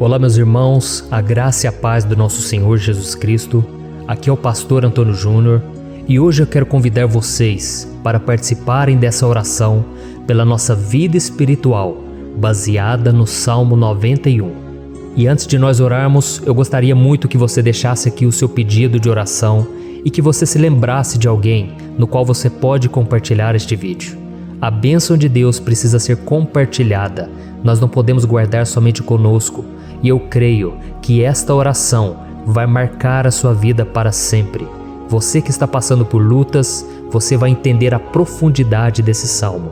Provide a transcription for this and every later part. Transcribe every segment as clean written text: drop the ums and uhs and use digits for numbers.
Olá, meus irmãos, a graça e a paz do nosso Senhor Jesus Cristo. Aqui é o pastor Antônio Júnior e hoje eu quero convidar vocês para participarem dessa oração pela nossa vida espiritual, baseada no Salmo 91. E antes de nós orarmos, eu gostaria muito que você deixasse aqui o seu pedido de oração e que você se lembrasse de alguém no qual você pode compartilhar este vídeo. A bênção de Deus precisa ser compartilhada, nós não podemos guardar somente conosco. E eu creio que esta oração vai marcar a sua vida para sempre. Você que está passando por lutas, você vai entender a profundidade desse salmo.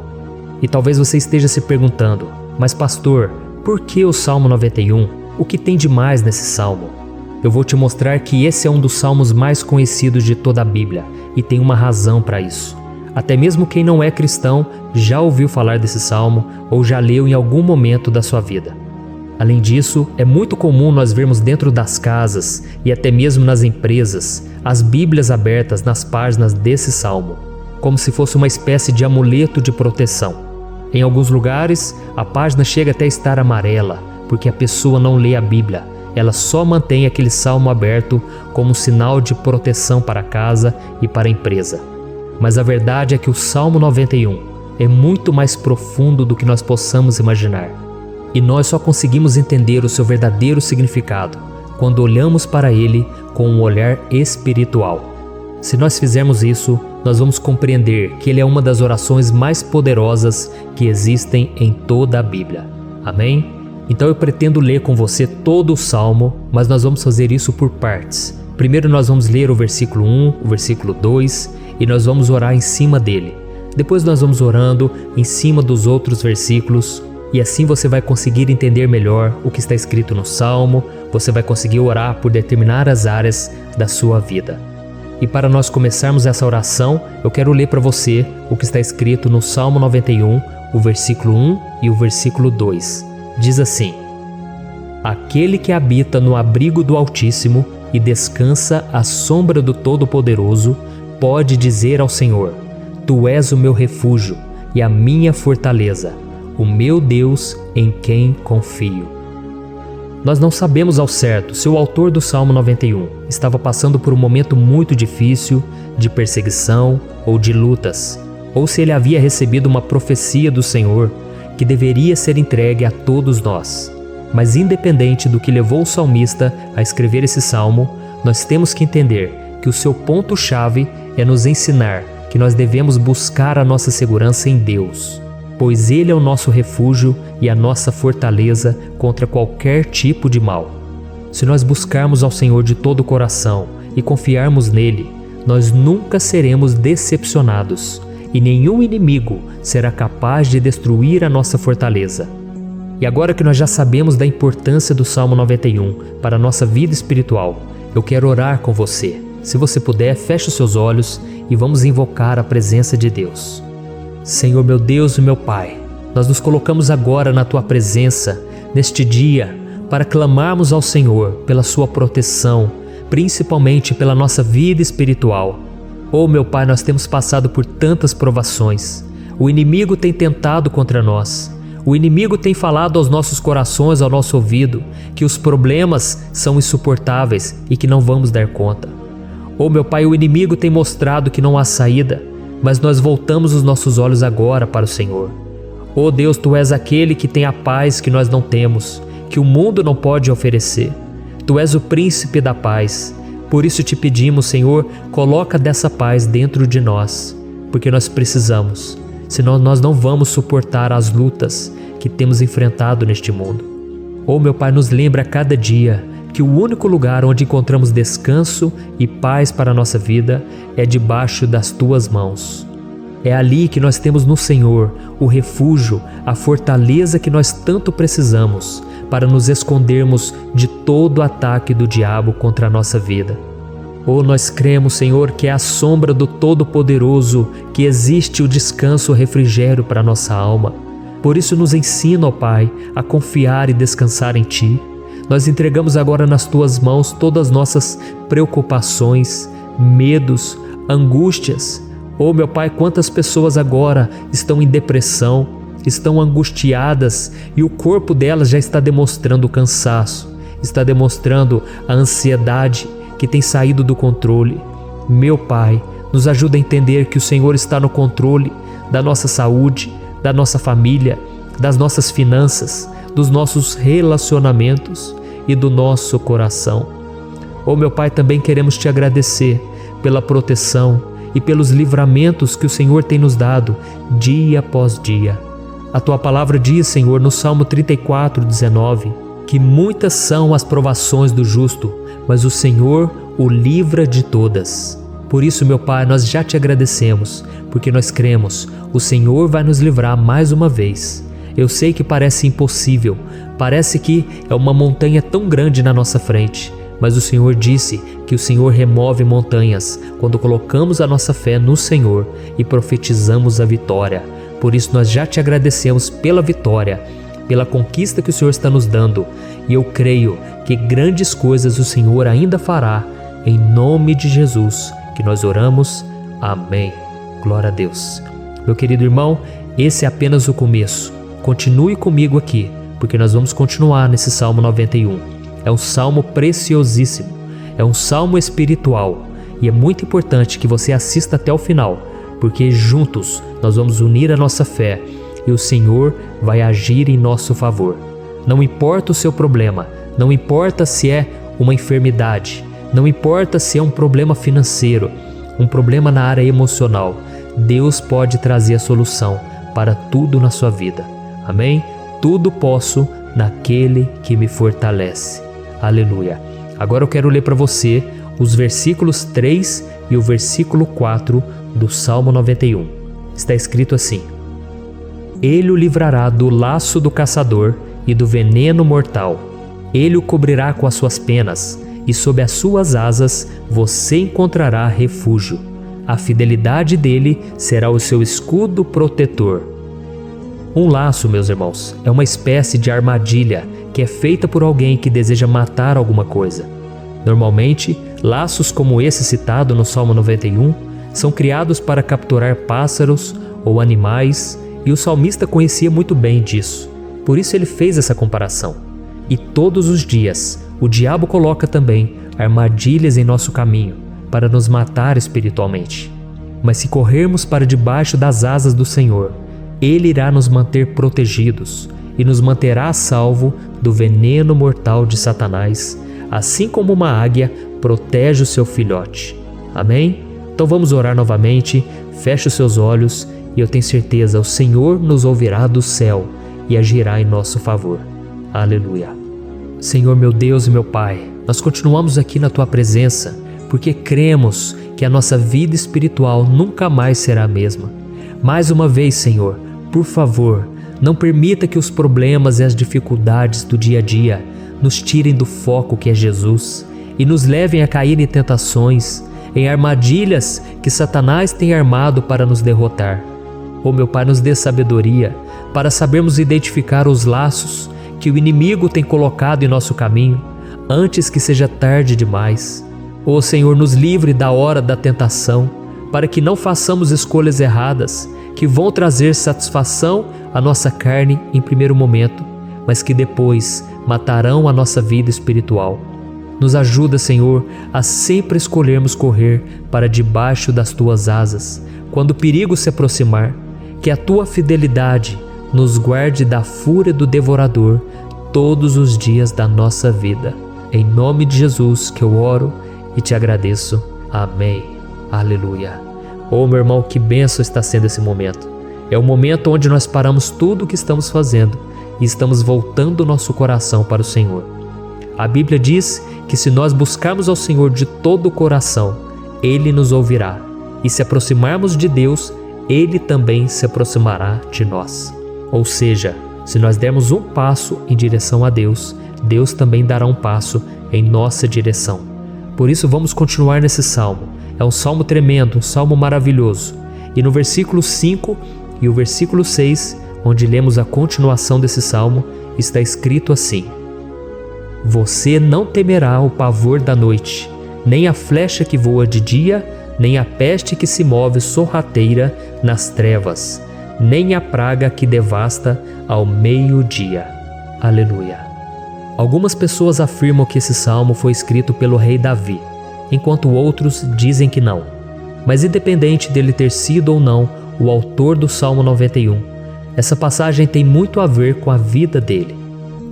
E talvez você esteja se perguntando, mas pastor, por que o Salmo 91? O que tem de mais nesse salmo? Eu vou te mostrar que esse é um dos salmos mais conhecidos de toda a Bíblia e tem uma razão para isso. Até mesmo quem não é cristão já ouviu falar desse salmo ou já leu em algum momento da sua vida. Além disso, é muito comum nós vermos dentro das casas e até mesmo nas empresas as Bíblias abertas nas páginas desse salmo, como se fosse uma espécie de amuleto de proteção. Em alguns lugares, a página chega até a estar amarela, porque a pessoa não lê a Bíblia, ela só mantém aquele salmo aberto como um sinal de proteção para a casa e para a empresa. Mas a verdade é que o Salmo 91 é muito mais profundo do que nós possamos imaginar. E nós só conseguimos entender o seu verdadeiro significado quando olhamos para ele com um olhar espiritual. Se nós fizermos isso, nós vamos compreender que ele é uma das orações mais poderosas que existem em toda a Bíblia. Amém? Então eu pretendo ler com você todo o Salmo, mas nós vamos fazer isso por partes. Primeiro nós vamos ler o versículo 1, o versículo 2 e nós vamos orar em cima dele. Depois nós vamos orando em cima dos outros versículos. E assim você vai conseguir entender melhor o que está escrito no Salmo, você vai conseguir orar por determinadas áreas da sua vida. E para nós começarmos essa oração, eu quero ler para você o que está escrito no Salmo 91, o versículo 1 e o versículo 2. Diz assim: Aquele que habita no abrigo do Altíssimo e descansa à sombra do Todo-Poderoso, pode dizer ao Senhor: Tu és o meu refúgio e a minha fortaleza, o meu Deus em quem confio. Nós não sabemos ao certo se o autor do Salmo 91 estava passando por um momento muito difícil, de perseguição ou de lutas, ou se ele havia recebido uma profecia do Senhor que deveria ser entregue a todos nós. Mas independente do que levou o salmista a escrever esse salmo, nós temos que entender que o seu ponto-chave é nos ensinar que nós devemos buscar a nossa segurança em Deus, pois Ele é o nosso refúgio e a nossa fortaleza contra qualquer tipo de mal. Se nós buscarmos ao Senhor de todo o coração e confiarmos nele, nós nunca seremos decepcionados e nenhum inimigo será capaz de destruir a nossa fortaleza. E agora que nós já sabemos da importância do Salmo 91 para a nossa vida espiritual, eu quero orar com você. Se você puder, feche os seus olhos e vamos invocar a presença de Deus. Senhor meu Deus e meu Pai, nós nos colocamos agora na Tua presença, neste dia, para clamarmos ao Senhor pela Sua proteção, principalmente pela nossa vida espiritual. Oh meu Pai, nós temos passado por tantas provações, o inimigo tem tentado contra nós, o inimigo tem falado aos nossos corações, ao nosso ouvido, que os problemas são insuportáveis e que não vamos dar conta. Oh meu Pai, o inimigo tem mostrado que não há saída, mas nós voltamos os nossos olhos agora para o Senhor. Oh Deus, Tu és aquele que tem a paz que nós não temos, que o mundo não pode oferecer. Tu és o príncipe da paz. Por isso te pedimos, Senhor, coloca dessa paz dentro de nós, porque nós precisamos, senão nós não vamos suportar as lutas que temos enfrentado neste mundo. Oh meu Pai, nos lembra a cada dia que o único lugar onde encontramos descanso e paz para a nossa vida é debaixo das Tuas mãos. É ali que nós temos no Senhor o refúgio, a fortaleza que nós tanto precisamos para nos escondermos de todo ataque do diabo contra a nossa vida. Oh, nós cremos, Senhor, que é à sombra do Todo-Poderoso que existe o descanso, o refrigério para a nossa alma. Por isso nos ensina, ó Pai, a confiar e descansar em Ti. Nós entregamos agora nas Tuas mãos todas as nossas preocupações, medos, angústias. Oh meu Pai, quantas pessoas agora estão em depressão, estão angustiadas e o corpo delas já está demonstrando cansaço, está demonstrando a ansiedade que tem saído do controle. Meu Pai, nos ajuda a entender que o Senhor está no controle da nossa saúde, da nossa família, das nossas finanças, dos nossos relacionamentos e do nosso coração. Oh, meu Pai, também queremos te agradecer pela proteção e pelos livramentos que o Senhor tem nos dado dia após dia. A tua palavra diz, Senhor, no Salmo 34:19, que muitas são as provações do justo, mas o Senhor o livra de todas. Por isso, meu Pai, nós já te agradecemos, porque nós cremos, o Senhor vai nos livrar mais uma vez. Eu sei que parece impossível, parece que é uma montanha tão grande na nossa frente, mas o Senhor disse que o Senhor remove montanhas quando colocamos a nossa fé no Senhor e profetizamos a vitória. Por isso nós já te agradecemos pela vitória, pela conquista que o Senhor está nos dando, e eu creio que grandes coisas o Senhor ainda fará, em nome de Jesus que nós oramos. Amém. Glória a Deus. Meu querido irmão, esse é apenas o começo. Continue comigo aqui, porque nós vamos continuar nesse Salmo 91. É um salmo preciosíssimo, é um salmo espiritual, e é muito importante que você assista até o final, porque juntos nós vamos unir a nossa fé e o Senhor vai agir em nosso favor. Não importa o seu problema, não importa se é uma enfermidade, não importa se é um problema financeiro, um problema na área emocional, Deus pode trazer a solução para tudo na sua vida. Amém? Tudo posso naquele que me fortalece. Aleluia. Agora eu quero ler para você os versículos 3 e o versículo 4 do Salmo 91. Está escrito assim: Ele o livrará do laço do caçador e do veneno mortal. Ele o cobrirá com as suas penas, e sob as suas asas você encontrará refúgio. A fidelidade dele será o seu escudo protetor. Um laço, meus irmãos, é uma espécie de armadilha que é feita por alguém que deseja matar alguma coisa. Normalmente, laços como esse citado no Salmo 91 são criados para capturar pássaros ou animais, e o salmista conhecia muito bem disso. Por isso ele fez essa comparação. E todos os dias, o diabo coloca também armadilhas em nosso caminho para nos matar espiritualmente. Mas se corrermos para debaixo das asas do Senhor, Ele irá nos manter protegidos e nos manterá a salvo do veneno mortal de Satanás, assim como uma águia protege o seu filhote. Amém? Então vamos orar novamente, feche os seus olhos e eu tenho certeza, o Senhor nos ouvirá do céu e agirá em nosso favor. Aleluia. Senhor, meu Deus e meu Pai, nós continuamos aqui na Tua presença porque cremos que a nossa vida espiritual nunca mais será a mesma. Mais uma vez, Senhor, por favor, não permita que os problemas e as dificuldades do dia a dia nos tirem do foco que é Jesus e nos levem a cair em tentações, em armadilhas que Satanás tem armado para nos derrotar. Oh, meu Pai, nos dê sabedoria para sabermos identificar os laços que o inimigo tem colocado em nosso caminho antes que seja tarde demais. Oh, Senhor, nos livre da hora da tentação, para que não façamos escolhas erradas que vão trazer satisfação à nossa carne em primeiro momento, mas que depois matarão a nossa vida espiritual. Nos ajuda, Senhor, a sempre escolhermos correr para debaixo das Tuas asas, quando o perigo se aproximar. Que a Tua fidelidade nos guarde da fúria do devorador todos os dias da nossa vida. Em nome de Jesus que eu oro e te agradeço. Amém. Aleluia. Oh, meu irmão, que bênção está sendo esse momento. É o momento onde nós paramos tudo o que estamos fazendo e estamos voltando o nosso coração para o Senhor. A Bíblia diz que se nós buscarmos ao Senhor de todo o coração, Ele nos ouvirá. E se aproximarmos de Deus, Ele também se aproximará de nós. Ou seja, se nós dermos um passo em direção a Deus, Deus também dará um passo em nossa direção. Por isso vamos continuar nesse salmo. É um salmo tremendo, um salmo maravilhoso. E no versículo 5 e o versículo 6, onde lemos a continuação desse salmo, está escrito assim: Você não temerá o pavor da noite, nem a flecha que voa de dia, nem a peste que se move sorrateira nas trevas, nem a praga que devasta ao meio-dia. Aleluia. Algumas pessoas afirmam que esse salmo foi escrito pelo rei Davi, enquanto outros dizem que não. Mas independente dele ter sido ou não o autor do Salmo 91, essa passagem tem muito a ver com a vida dele.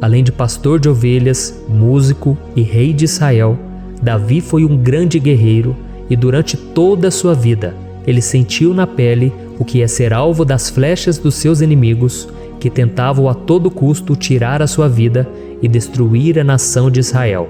Além de pastor de ovelhas, músico e rei de Israel, Davi foi um grande guerreiro e durante toda a sua vida ele sentiu na pele o que é ser alvo das flechas dos seus inimigos que tentavam a todo custo tirar a sua vida e destruir a nação de Israel.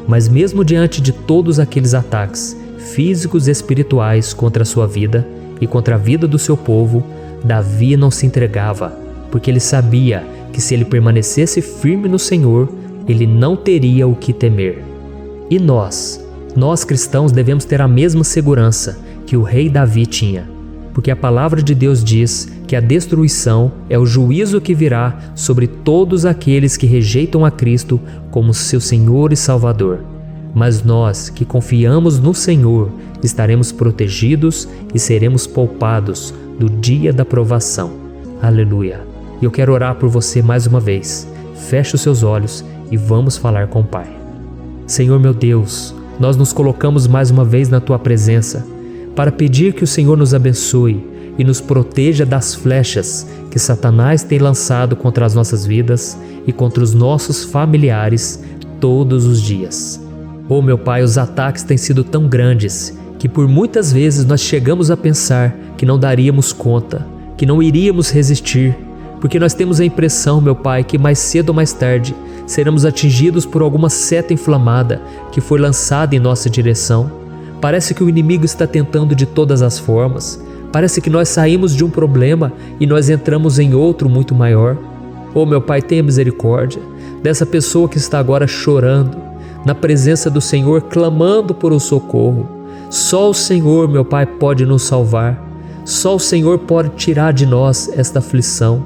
Mas mesmo diante de todos aqueles ataques físicos e espirituais contra a sua vida e contra a vida do seu povo, Davi não se entregava, porque ele sabia que se ele permanecesse firme no Senhor, ele não teria o que temer. E nós cristãos devemos ter a mesma segurança que o rei Davi tinha, porque a palavra de Deus diz que a destruição é o juízo que virá sobre todos aqueles que rejeitam a Cristo como seu Senhor e Salvador. Mas nós que confiamos no Senhor estaremos protegidos e seremos poupados do dia da provação. Aleluia. E eu quero orar por você mais uma vez. Feche os seus olhos e vamos falar com o Pai. Senhor meu Deus, nós nos colocamos mais uma vez na Tua presença para pedir que o Senhor nos abençoe e nos proteja das flechas que Satanás tem lançado contra as nossas vidas e contra os nossos familiares todos os dias. Oh meu Pai, os ataques têm sido tão grandes que por muitas vezes nós chegamos a pensar que não daríamos conta, que não iríamos resistir, porque nós temos a impressão, meu Pai, que mais cedo ou mais tarde seremos atingidos por alguma seta inflamada que foi lançada em nossa direção. Parece que o inimigo está tentando de todas as formas. Parece que nós saímos de um problema e nós entramos em outro muito maior. Oh meu Pai, tenha misericórdia dessa pessoa que está agora chorando, na presença do Senhor, clamando por um socorro. Só o Senhor, meu Pai, pode nos salvar. Só o Senhor pode tirar de nós esta aflição.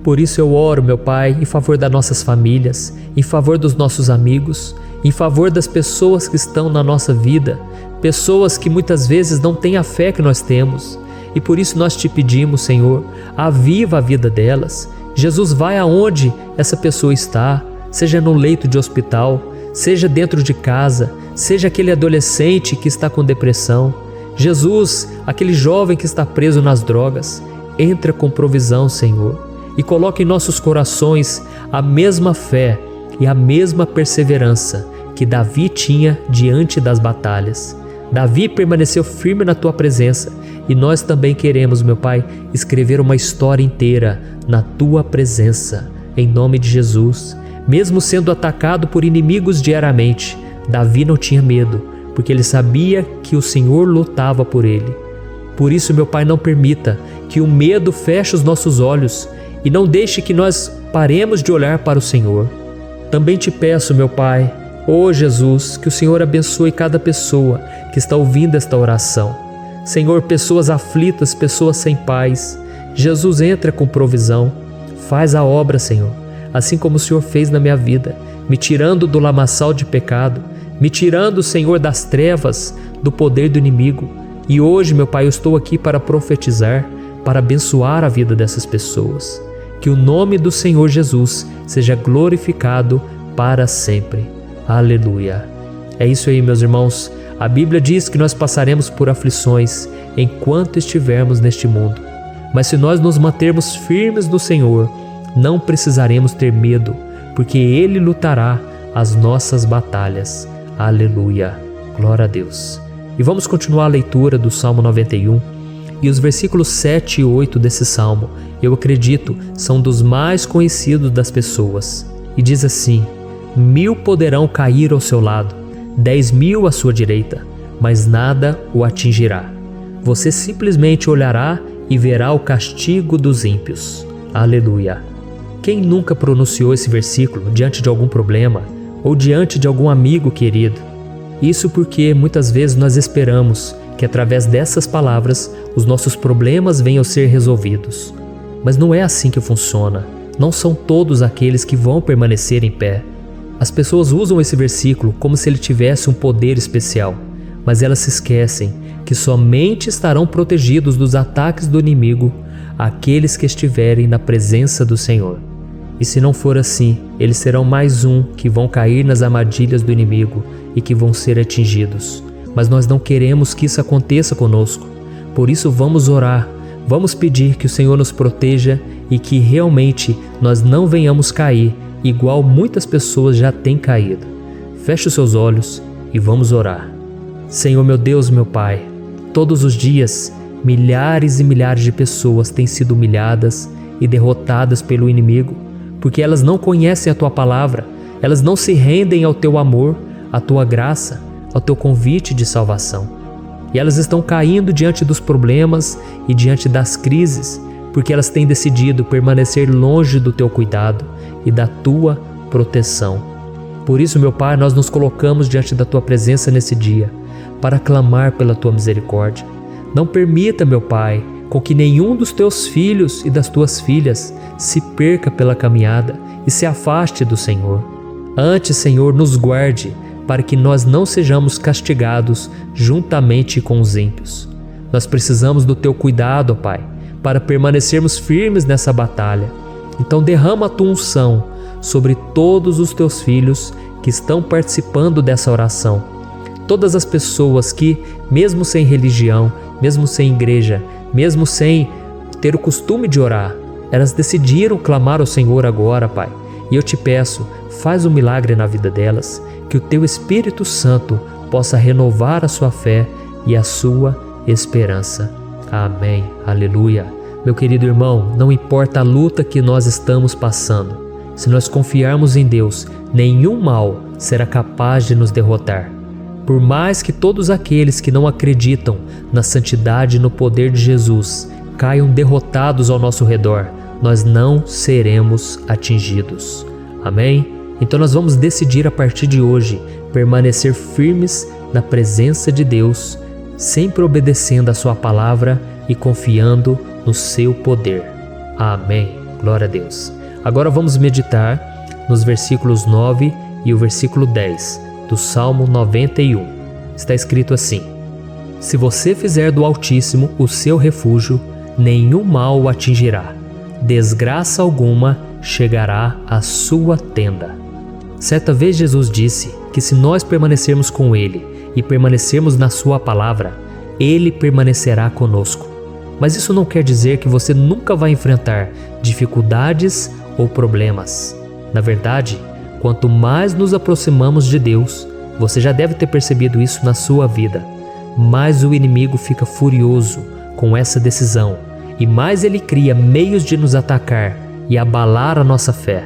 Por isso eu oro, meu Pai, em favor das nossas famílias, em favor dos nossos amigos, em favor das pessoas que estão na nossa vida, pessoas que muitas vezes não têm a fé que nós temos. E por isso nós te pedimos, Senhor, aviva a vida delas. Jesus, vai aonde essa pessoa está, seja no leito de hospital, seja dentro de casa, seja aquele adolescente que está com depressão. Jesus, aquele jovem que está preso nas drogas, entra com provisão, Senhor, e coloca em nossos corações a mesma fé e a mesma perseverança que Davi tinha diante das batalhas. Davi permaneceu firme na Tua presença e nós também queremos, meu Pai, escrever uma história inteira na Tua presença, em nome de Jesus. Mesmo sendo atacado por inimigos diariamente, Davi não tinha medo, porque ele sabia que o Senhor lutava por ele. Por isso, meu Pai, não permita que o medo feche os nossos olhos e não deixe que nós paremos de olhar para o Senhor. Também te peço, meu Pai, ó Jesus, que o Senhor abençoe cada pessoa que está ouvindo esta oração. Senhor, pessoas aflitas, pessoas sem paz. Jesus, entra com provisão. Faz a obra, Senhor, assim como o Senhor fez na minha vida, me tirando do lamaçal de pecado, me tirando, Senhor, das trevas, do poder do inimigo. E hoje, meu Pai, eu estou aqui para profetizar, para abençoar a vida dessas pessoas. Que o nome do Senhor Jesus seja glorificado para sempre. Aleluia. É isso aí, meus irmãos. A Bíblia diz que nós passaremos por aflições enquanto estivermos neste mundo. Mas se nós nos mantermos firmes no Senhor, não precisaremos ter medo, porque Ele lutará as nossas batalhas. Aleluia. Glória a Deus. E vamos continuar a leitura do Salmo 91. E os versículos 7 e 8 desse salmo, eu acredito, são dos mais conhecidos das pessoas. E diz assim: 1000 poderão cair ao seu lado, 10.000 à sua direita, mas nada o atingirá. Você simplesmente olhará e verá o castigo dos ímpios. Aleluia. Quem nunca pronunciou esse versículo diante de algum problema ou diante de algum amigo querido? Isso porque muitas vezes nós esperamos que através dessas palavras os nossos problemas venham a ser resolvidos. Mas não é assim que funciona. Não são todos aqueles que vão permanecer em pé. As pessoas usam esse versículo como se ele tivesse um poder especial, mas elas se esquecem que somente estarão protegidos dos ataques do inimigo aqueles que estiverem na presença do Senhor. E se não for assim, eles serão mais um que vão cair nas armadilhas do inimigo e que vão ser atingidos. Mas nós não queremos que isso aconteça conosco. Por isso vamos orar, vamos pedir que o Senhor nos proteja e que realmente nós não venhamos cair igual muitas pessoas já têm caído. Feche os seus olhos e vamos orar. Senhor meu Deus, meu Pai, todos os dias milhares e milhares de pessoas têm sido humilhadas e derrotadas pelo inimigo, porque elas não conhecem a Tua palavra, elas não se rendem ao Teu amor, à Tua graça, ao Teu convite de salvação. E elas estão caindo diante dos problemas e diante das crises, porque elas têm decidido permanecer longe do Teu cuidado e da Tua proteção. Por isso, meu Pai, nós nos colocamos diante da Tua presença nesse dia, para clamar pela Tua misericórdia. Não permita, meu Pai, com que nenhum dos Teus filhos e das Tuas filhas se perca pela caminhada e se afaste do Senhor. Antes, Senhor, nos guarde, para que nós não sejamos castigados juntamente com os ímpios. Nós precisamos do Teu cuidado, ó Pai, para permanecermos firmes nessa batalha. Então derrama a Tua unção sobre todos os Teus filhos que estão participando dessa oração. Todas as pessoas que, mesmo sem religião, mesmo sem igreja, mesmo sem ter o costume de orar, elas decidiram clamar ao Senhor agora, Pai. E eu te peço, faz um milagre na vida delas, que o Teu Espírito Santo possa renovar a sua fé e a sua esperança. Amém. Aleluia. Meu querido irmão, não importa a luta que nós estamos passando, se nós confiarmos em Deus, nenhum mal será capaz de nos derrotar. Por mais que todos aqueles que não acreditam na santidade e no poder de Jesus caiam derrotados ao nosso redor, nós não seremos atingidos. Amém? Então nós vamos decidir a partir de hoje permanecer firmes na presença de Deus, sempre obedecendo a Sua palavra e confiando no Seu poder. Amém. Glória a Deus. Agora vamos meditar nos versículos 9 e o versículo 10 do Salmo 91. Está escrito assim: Se você fizer do Altíssimo o seu refúgio, nenhum mal o atingirá, desgraça alguma chegará à sua tenda. Certa vez Jesus disse que se nós permanecermos com Ele e permanecermos na Sua palavra, Ele permanecerá conosco. Mas isso não quer dizer que você nunca vai enfrentar dificuldades ou problemas. Na verdade, quanto mais nos aproximamos de Deus, você já deve ter percebido isso na sua vida, mais o inimigo fica furioso com essa decisão e mais ele cria meios de nos atacar e abalar a nossa fé.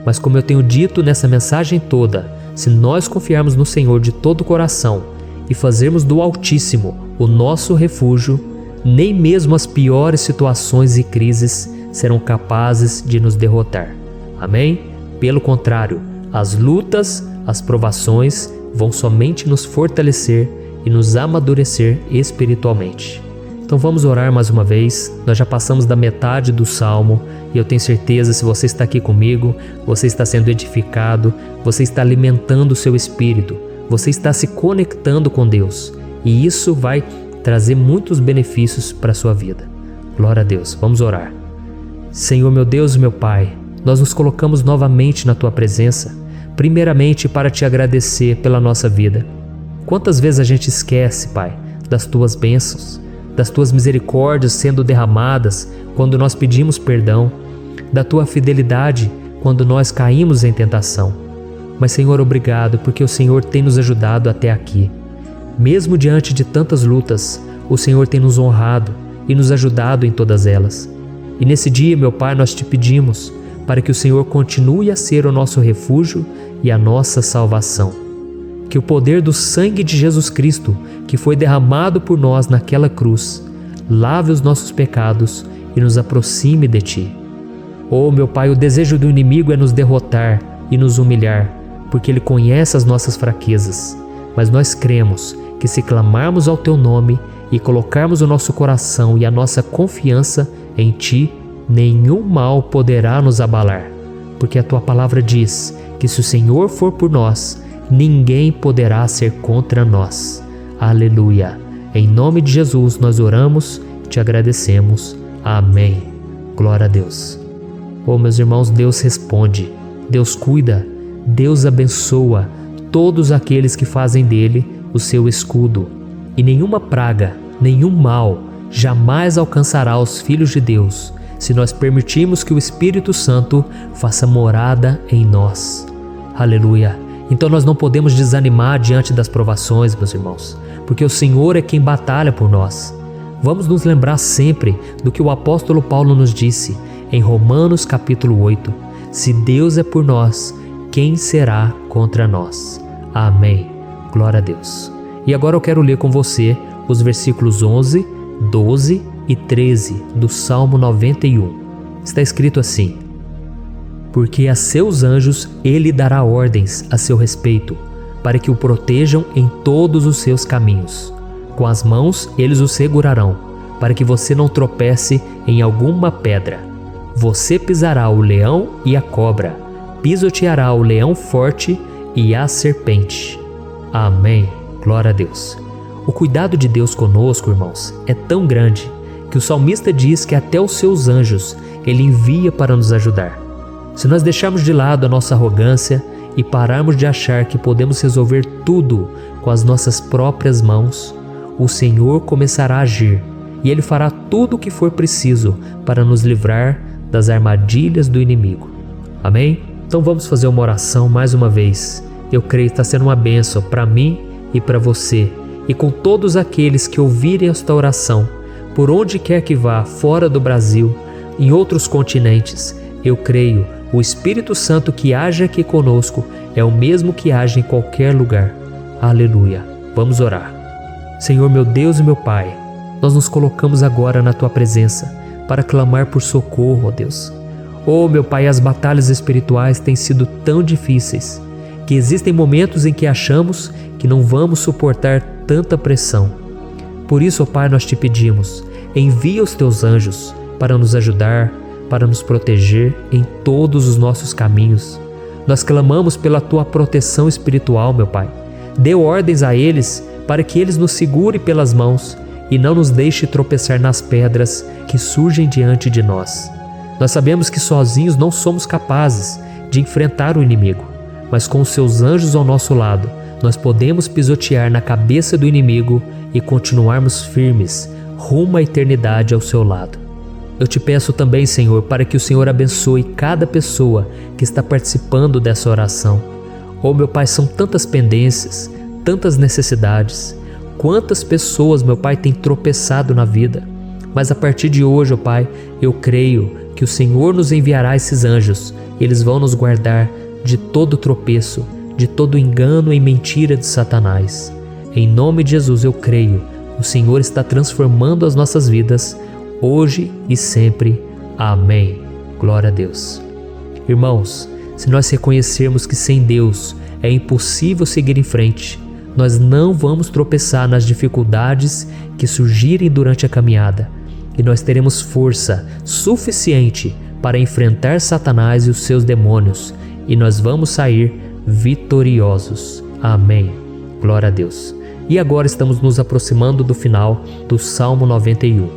Mas como eu tenho dito nessa mensagem toda, se nós confiarmos no Senhor de todo o coração e fazermos do Altíssimo o nosso refúgio, nem mesmo as piores situações e crises serão capazes de nos derrotar. Amém? Pelo contrário, as lutas, as provações vão somente nos fortalecer e nos amadurecer espiritualmente. Então vamos orar mais uma vez. Nós já passamos da metade do Salmo e eu tenho certeza, se você está aqui comigo, você está sendo edificado, você está alimentando o seu espírito, você está se conectando com Deus e isso vai trazer muitos benefícios para a sua vida. Glória a Deus. Vamos orar. Senhor meu Deus e meu Pai, nós nos colocamos novamente na Tua presença, primeiramente para Te agradecer pela nossa vida. Quantas vezes a gente esquece, Pai, das Tuas bênçãos, das Tuas misericórdias sendo derramadas quando nós pedimos perdão, da Tua fidelidade quando nós caímos em tentação. Mas, Senhor, obrigado, porque o Senhor tem nos ajudado até aqui. Mesmo diante de tantas lutas, o Senhor tem nos honrado e nos ajudado em todas elas. E nesse dia, meu Pai, nós Te pedimos para que o Senhor continue a ser o nosso refúgio e a nossa salvação. Que o poder do sangue de Jesus Cristo, que foi derramado por nós naquela cruz, lave os nossos pecados e nos aproxime de Ti. Oh, meu Pai, o desejo do inimigo é nos derrotar e nos humilhar, porque ele conhece as nossas fraquezas. Mas nós cremos que se clamarmos ao Teu nome e colocarmos o nosso coração e a nossa confiança em Ti, nenhum mal poderá nos abalar, porque a Tua palavra diz que se o Senhor for por nós, ninguém poderá ser contra nós. Aleluia! Em nome de Jesus nós oramos e Te agradecemos. Amém. Glória a Deus. Oh, meus irmãos, Deus responde, Deus cuida, Deus abençoa todos aqueles que fazem dele o seu escudo. E nenhuma praga, nenhum mal jamais alcançará os filhos de Deus, se nós permitirmos que o Espírito Santo faça morada em nós. Aleluia! Então nós não podemos desanimar diante das provações, meus irmãos, porque o Senhor é quem batalha por nós. Vamos nos lembrar sempre do que o apóstolo Paulo nos disse em Romanos capítulo 8. Se Deus é por nós, quem será contra nós? Amém. Glória a Deus. E agora eu quero ler com você os versículos 11, 12 e 13 do Salmo 91. Está escrito assim: porque a seus anjos ele dará ordens a seu respeito, para que o protejam em todos os seus caminhos. Com as mãos eles o segurarão, para que você não tropece em alguma pedra. Você pisará o leão e a cobra, pisoteará o leão forte e a serpente. Amém. Glória a Deus. O cuidado de Deus conosco, irmãos, é tão grande que o salmista diz que até os seus anjos ele envia para nos ajudar. Se nós deixarmos de lado a nossa arrogância e pararmos de achar que podemos resolver tudo com as nossas próprias mãos, o Senhor começará a agir e Ele fará tudo o que for preciso para nos livrar das armadilhas do inimigo. Amém? Então vamos fazer uma oração mais uma vez. Eu creio que está sendo uma bênção para mim e para você, e com todos aqueles que ouvirem esta oração, por onde quer que vá, fora do Brasil, em outros continentes. Eu creio, o Espírito Santo que age aqui conosco é o mesmo que age em qualquer lugar. Aleluia. Vamos orar. Senhor, meu Deus e meu Pai, nós nos colocamos agora na Tua presença para clamar por socorro, ó Deus. Oh, meu Pai, as batalhas espirituais têm sido tão difíceis que existem momentos em que achamos que não vamos suportar tanta pressão. Por isso, ó Pai, nós te pedimos, envia os Teus anjos para nos ajudar, para nos proteger em todos os nossos caminhos. Nós clamamos pela Tua proteção espiritual, meu Pai. Dê ordens a eles para que eles nos segurem pelas mãos e não nos deixe tropeçar nas pedras que surgem diante de nós. Nós sabemos que sozinhos não somos capazes de enfrentar o inimigo, mas com os Seus anjos ao nosso lado, nós podemos pisotear na cabeça do inimigo e continuarmos firmes rumo à eternidade ao Seu lado. Eu te peço também, Senhor, para que o Senhor abençoe cada pessoa que está participando dessa oração. Oh, meu Pai, são tantas pendências, tantas necessidades. Quantas pessoas, meu Pai, têm tropeçado na vida. Mas a partir de hoje, ó Pai, eu creio que o Senhor nos enviará esses anjos. Eles vão nos guardar de todo tropeço, de todo engano e mentira de Satanás. Em nome de Jesus eu creio, o Senhor está transformando as nossas vidas, hoje e sempre. Amém. Glória a Deus. Irmãos, se nós reconhecermos que sem Deus é impossível seguir em frente, nós não vamos tropeçar nas dificuldades que surgirem durante a caminhada, e nós teremos força suficiente para enfrentar Satanás e os seus demônios, e nós vamos sair vitoriosos. Amém. Glória a Deus. E agora estamos nos aproximando do final do Salmo 91.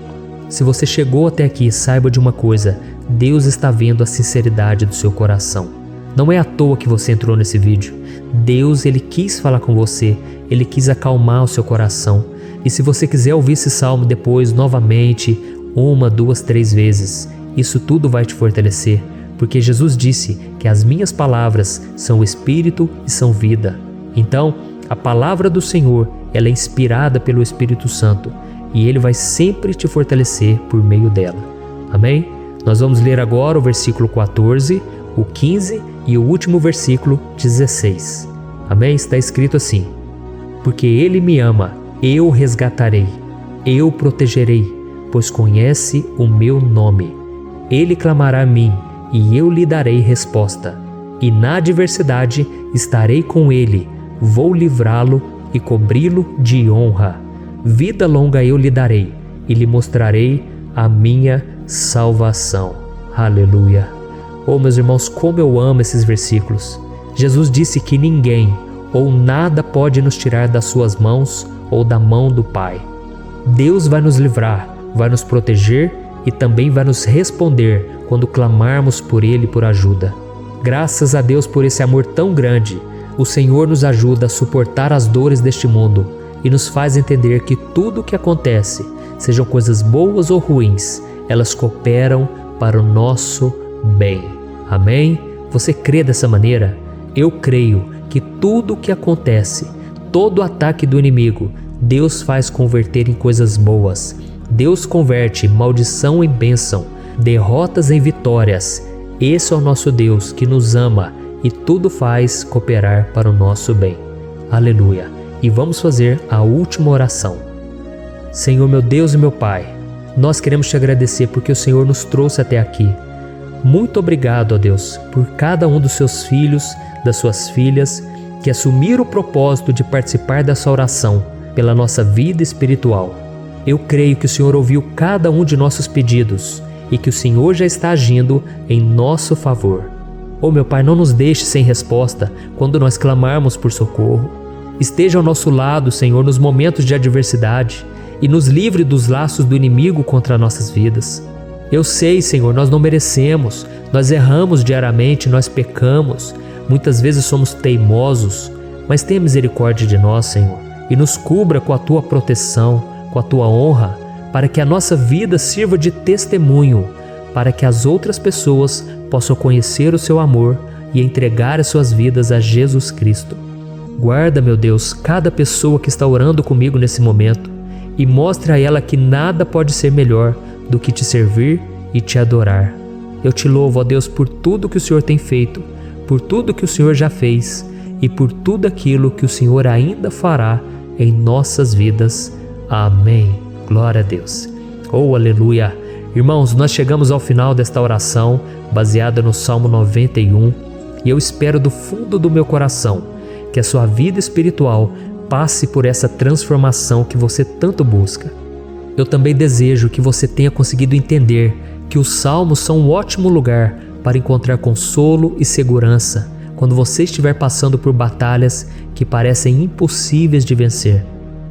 Se você chegou até aqui, saiba de uma coisa: Deus está vendo a sinceridade do seu coração. Não é à toa que você entrou nesse vídeo. Deus, Ele quis falar com você, Ele quis acalmar o seu coração. E se você quiser ouvir esse salmo depois, novamente, 1, 2, 3 vezes, isso tudo vai te fortalecer, porque Jesus disse que as minhas palavras são espírito e são vida. Então, a palavra do Senhor, ela é inspirada pelo Espírito Santo, e Ele vai sempre te fortalecer por meio dela. Amém? Nós vamos ler agora o versículo 14, o 15 e o último versículo 16. Amém? Está escrito assim: porque Ele me ama, eu o resgatarei, eu o protegerei, pois conhece o meu nome. Ele clamará a mim, e eu lhe darei resposta. E na adversidade estarei com ele, vou livrá-lo e cobri-lo de honra. Vida longa eu lhe darei, e lhe mostrarei a minha salvação. Aleluia. Oh, meus irmãos, como eu amo esses versículos. Jesus disse que ninguém ou nada pode nos tirar das suas mãos ou da mão do Pai. Deus vai nos livrar, vai nos proteger e também vai nos responder quando clamarmos por Ele por ajuda. Graças a Deus por esse amor tão grande, o Senhor nos ajuda a suportar as dores deste mundo e nos faz entender que tudo o que acontece, sejam coisas boas ou ruins, elas cooperam para o nosso bem. Amém? Você crê dessa maneira? Eu creio que tudo o que acontece, todo ataque do inimigo, Deus faz converter em coisas boas. Deus converte maldição em bênção, derrotas em vitórias. Esse é o nosso Deus que nos ama e tudo faz cooperar para o nosso bem. Aleluia! E vamos fazer a última oração. Senhor meu Deus e meu Pai, nós queremos te agradecer porque o Senhor nos trouxe até aqui. Muito obrigado, ó Deus, por cada um dos seus filhos, das suas filhas, que assumiram o propósito de participar dessa oração pela nossa vida espiritual. Eu creio que o Senhor ouviu cada um de nossos pedidos e que o Senhor já está agindo em nosso favor. Oh meu Pai, não nos deixe sem resposta quando nós clamarmos por socorro. Esteja ao nosso lado, Senhor, nos momentos de adversidade e nos livre dos laços do inimigo contra nossas vidas. Eu sei, Senhor, nós não merecemos, nós erramos diariamente, nós pecamos, muitas vezes somos teimosos, mas tenha misericórdia de nós, Senhor, e nos cubra com a Tua proteção, com a Tua honra, para que a nossa vida sirva de testemunho, para que as outras pessoas possam conhecer o Seu amor e entregar as suas vidas a Jesus Cristo. Guarda, meu Deus, cada pessoa que está orando comigo nesse momento e mostre a ela que nada pode ser melhor do que te servir e te adorar. Eu te louvo, ó Deus, por tudo que o Senhor tem feito, por tudo que o Senhor já fez e por tudo aquilo que o Senhor ainda fará em nossas vidas. Amém. Glória a Deus. Oh, aleluia. Irmãos, nós chegamos ao final desta oração baseada no Salmo 91 e eu espero do fundo do meu coração que a sua vida espiritual passe por essa transformação que você tanto busca. Eu também desejo que você tenha conseguido entender que os salmos são um ótimo lugar para encontrar consolo e segurança quando você estiver passando por batalhas que parecem impossíveis de vencer.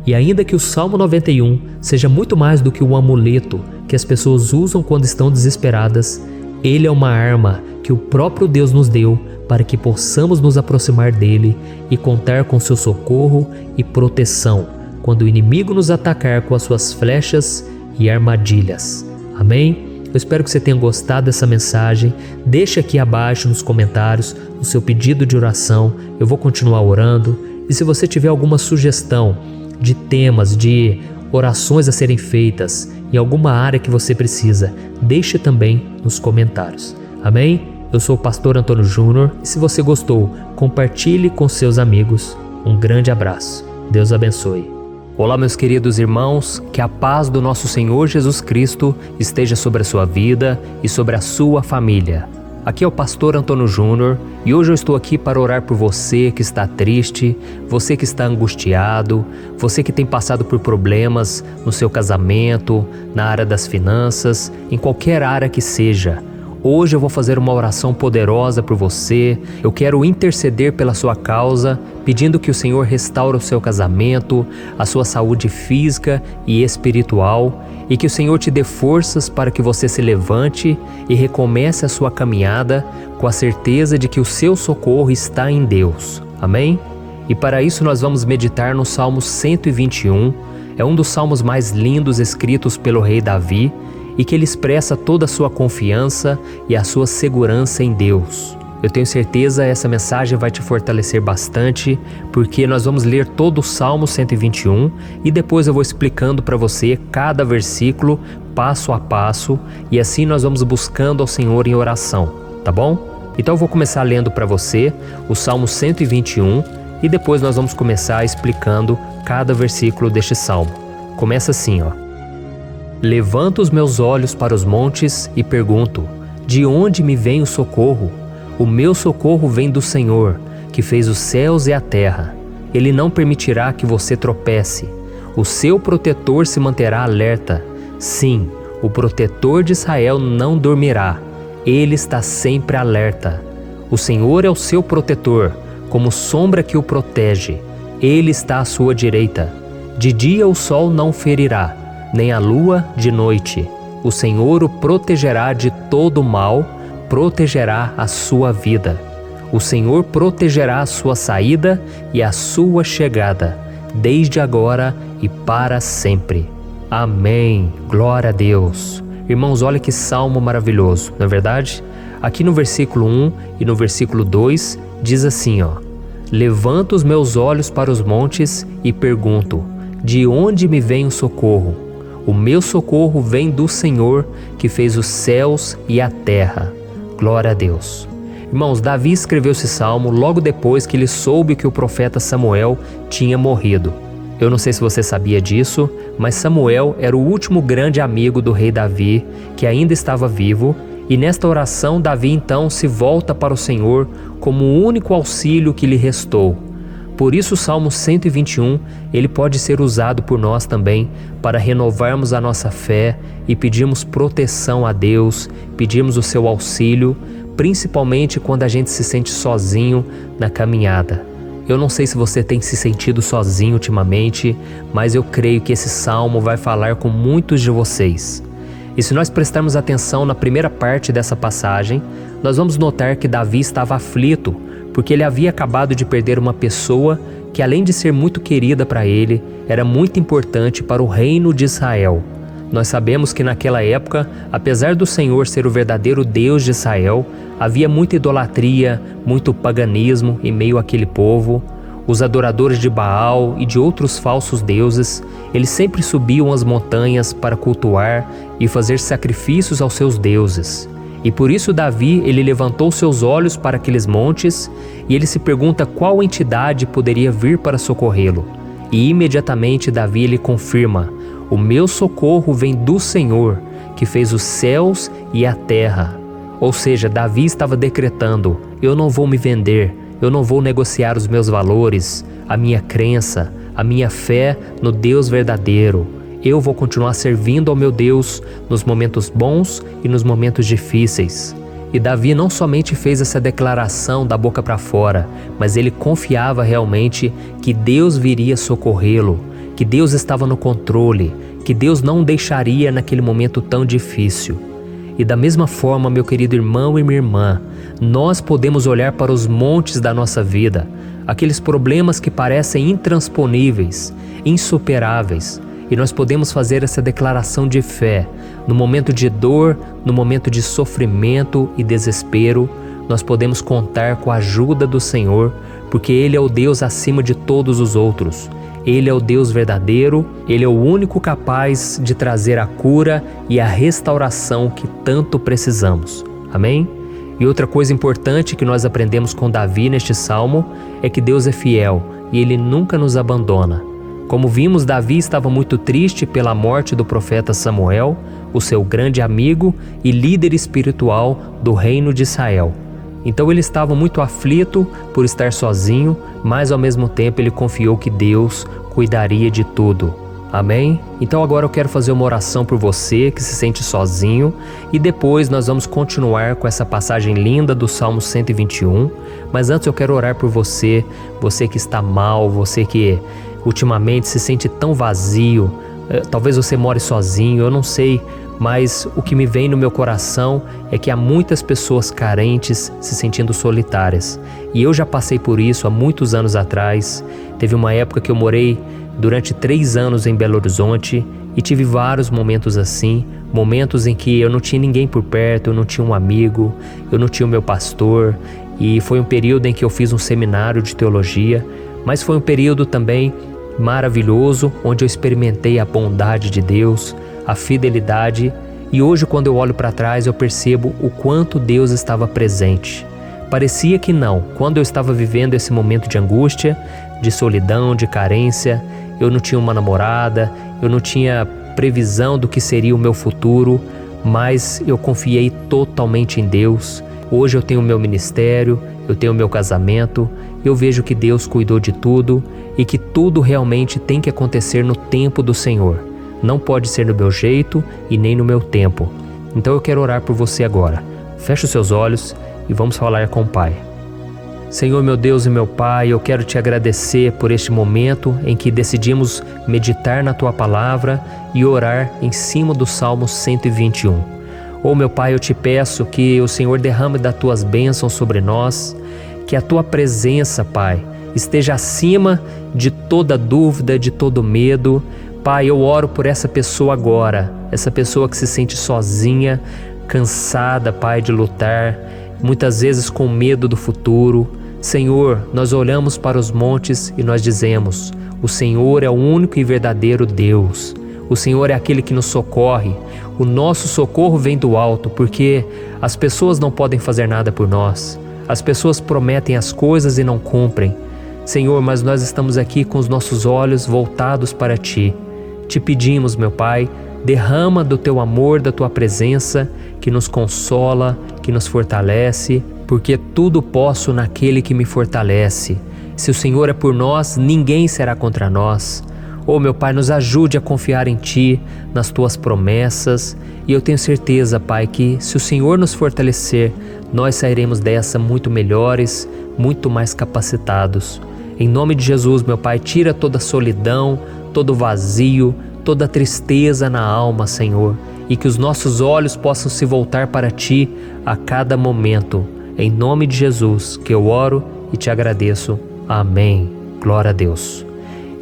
E ainda que o Salmo 91 seja muito mais do que um amuleto que as pessoas usam quando estão desesperadas, ele é uma arma que o próprio Deus nos deu para que possamos nos aproximar dele e contar com seu socorro e proteção quando o inimigo nos atacar com as suas flechas e armadilhas. Amém? Eu espero que você tenha gostado dessa mensagem. Deixe aqui abaixo nos comentários o seu pedido de oração. Eu vou continuar orando. E se você tiver alguma sugestão de temas, de orações a serem feitas em alguma área que você precisa, deixe também nos comentários. Amém? Eu sou o pastor Antônio Júnior e se você gostou, compartilhe com seus amigos. Um grande abraço. Deus abençoe. Olá, meus queridos irmãos, que a paz do nosso Senhor Jesus Cristo esteja sobre a sua vida e sobre a sua família. Aqui é o pastor Antônio Júnior e hoje eu estou aqui para orar por você que está triste, você que está angustiado, você que tem passado por problemas no seu casamento, na área das finanças, em qualquer área que seja. Hoje eu vou fazer uma oração poderosa por você. Eu quero interceder pela sua causa, pedindo que o Senhor restaure o seu casamento, a sua saúde física e espiritual, e que o Senhor te dê forças para que você se levante e recomece a sua caminhada com a certeza de que o seu socorro está em Deus. Amém? E para isso nós vamos meditar no Salmo 121. É um dos salmos mais lindos escritos pelo rei Davi, e que ele expressa toda a sua confiança e a sua segurança em Deus. Eu tenho certeza essa mensagem vai te fortalecer bastante, porque nós vamos ler todo o Salmo 121 e depois eu vou explicando para você cada versículo, passo a passo, e assim nós vamos buscando ao Senhor em oração, tá bom? Então eu vou começar lendo para você o Salmo 121 e depois nós vamos começar explicando cada versículo deste salmo. Começa assim, ó. Levanto os meus olhos para os montes e pergunto: de onde me vem o socorro? O meu socorro vem do Senhor, que fez os céus e a terra. Ele não permitirá que você tropece. O seu protetor se manterá alerta. Sim, o protetor de Israel não dormirá. Ele está sempre alerta. O Senhor é o seu protetor, como sombra que o protege. Ele está à sua direita. De dia o sol não ferirá, nem a lua de noite. O Senhor o protegerá de todo mal, protegerá a sua vida. O Senhor protegerá a sua saída e a sua chegada, desde agora e para sempre. Amém. Glória a Deus. Irmãos, olha que salmo maravilhoso, não é verdade? Aqui no versículo 1 e no versículo 2 diz assim, Levanto os meus olhos para os montes e pergunto, de onde me vem o socorro? O meu socorro vem do Senhor, que fez os céus e a terra. Glória a Deus. Irmãos, Davi escreveu esse salmo logo depois que ele soube que o profeta Samuel tinha morrido. Eu não sei se você sabia disso, mas Samuel era o último grande amigo do rei Davi, que ainda estava vivo, e nesta oração Davi então se volta para o Senhor como o único auxílio que lhe restou. Por isso o Salmo 121, ele pode ser usado por nós também para renovarmos a nossa fé e pedirmos proteção a Deus, pedirmos o seu auxílio, principalmente quando a gente se sente sozinho na caminhada. Eu não sei se você tem se sentido sozinho ultimamente, mas eu creio que esse salmo vai falar com muitos de vocês. E se nós prestarmos atenção na primeira parte dessa passagem, nós vamos notar que Davi estava aflito, porque ele havia acabado de perder uma pessoa que, além de ser muito querida para ele, era muito importante para o reino de Israel. Nós sabemos que naquela época, apesar do Senhor ser o verdadeiro Deus de Israel, havia muita idolatria, muito paganismo em meio àquele povo. Os adoradores de Baal e de outros falsos deuses, eles sempre subiam as montanhas para cultuar e fazer sacrifícios aos seus deuses. E por isso Davi, ele levantou seus olhos para aqueles montes e ele se pergunta qual entidade poderia vir para socorrê-lo. E imediatamente Davi ele confirma: o meu socorro vem do Senhor, que fez os céus e a terra. Ou seja, Davi estava decretando: eu não vou me vender, eu não vou negociar os meus valores, a minha crença, a minha fé no Deus verdadeiro. Eu vou continuar servindo ao meu Deus nos momentos bons e nos momentos difíceis. E Davi não somente fez essa declaração da boca para fora, mas ele confiava realmente que Deus viria socorrê-lo, que Deus estava no controle, que Deus não o deixaria naquele momento tão difícil. E da mesma forma, meu querido irmão e minha irmã, nós podemos olhar para os montes da nossa vida, aqueles problemas que parecem intransponíveis, insuperáveis, e nós podemos fazer essa declaração de fé. No momento de dor, no momento de sofrimento e desespero, nós podemos contar com a ajuda do Senhor, porque Ele é o Deus acima de todos os outros. Ele é o Deus verdadeiro, Ele é o único capaz de trazer a cura e a restauração que tanto precisamos. Amém? E outra coisa importante que nós aprendemos com Davi neste salmo é que Deus é fiel e Ele nunca nos abandona. Como vimos, Davi estava muito triste pela morte do profeta Samuel, o seu grande amigo e líder espiritual do reino de Israel. Então ele estava muito aflito por estar sozinho, mas ao mesmo tempo ele confiou que Deus cuidaria de tudo. Amém? Então agora eu quero fazer uma oração por você que se sente sozinho e depois nós vamos continuar com essa passagem linda do Salmo 121. Mas antes eu quero orar por você, você que está mal, você que ultimamente se sente tão vazio, talvez você more sozinho, eu não sei, mas o que me vem no meu coração é que há muitas pessoas carentes se sentindo solitárias. E eu já passei por isso há muitos anos atrás. Teve uma época que eu morei durante 3 anos em Belo Horizonte e tive vários momentos assim, momentos em que eu não tinha ninguém por perto, eu não tinha um amigo, eu não tinha o meu pastor, e foi um período em que eu fiz um seminário de teologia, mas foi um período também maravilhoso, onde eu experimentei a bondade de Deus, a fidelidade, e hoje quando eu olho para trás eu percebo o quanto Deus estava presente. Parecia que não, quando eu estava vivendo esse momento de angústia, de solidão, de carência, eu não tinha uma namorada, eu não tinha previsão do que seria o meu futuro, mas eu confiei totalmente em Deus. Hoje eu tenho o meu ministério, eu tenho o meu casamento, eu vejo que Deus cuidou de tudo e que tudo realmente tem que acontecer no tempo do Senhor. Não pode ser no meu jeito e nem no meu tempo. Então eu quero orar por você agora. Feche os seus olhos e vamos falar com o Pai. Senhor, meu Deus e meu Pai, eu quero te agradecer por este momento em que decidimos meditar na Tua Palavra e orar em cima do Salmo 121. Oh, meu Pai, eu te peço que o Senhor derrame das Tuas bênçãos sobre nós, que a Tua presença, Pai, esteja acima de toda dúvida, de todo medo. Pai, eu oro por essa pessoa agora, essa pessoa que se sente sozinha, cansada, Pai, de lutar, muitas vezes com medo do futuro. Senhor, nós olhamos para os montes e nós dizemos: o Senhor é o único e verdadeiro Deus. O Senhor é aquele que nos socorre. O nosso socorro vem do alto, porque as pessoas não podem fazer nada por nós. As pessoas prometem as coisas e não cumprem. Senhor, mas nós estamos aqui com os nossos olhos voltados para Ti. Te pedimos, meu Pai, derrama do Teu amor, da Tua presença, que nos consola, que nos fortalece, porque tudo posso naquele que me fortalece. Se o Senhor é por nós, ninguém será contra nós. Oh, meu Pai, nos ajude a confiar em Ti, nas Tuas promessas, e eu tenho certeza, Pai, que se o Senhor nos fortalecer, nós sairemos dessa muito melhores, muito mais capacitados. Em nome de Jesus, meu Pai, tira toda a solidão, todo o vazio, toda a tristeza na alma, Senhor, e que os nossos olhos possam se voltar para Ti a cada momento. Em nome de Jesus que eu oro e te agradeço. Amém. Glória a Deus.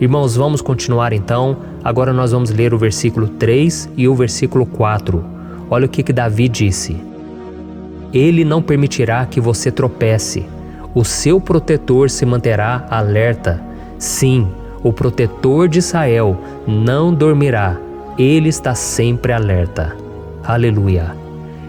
Irmãos, vamos continuar então. Agora nós vamos ler o versículo 3 e o versículo 4. Olha o que Davi disse: Ele não permitirá que você tropece. O seu protetor se manterá alerta. Sim, o protetor de Israel não dormirá. Ele está sempre alerta. Aleluia.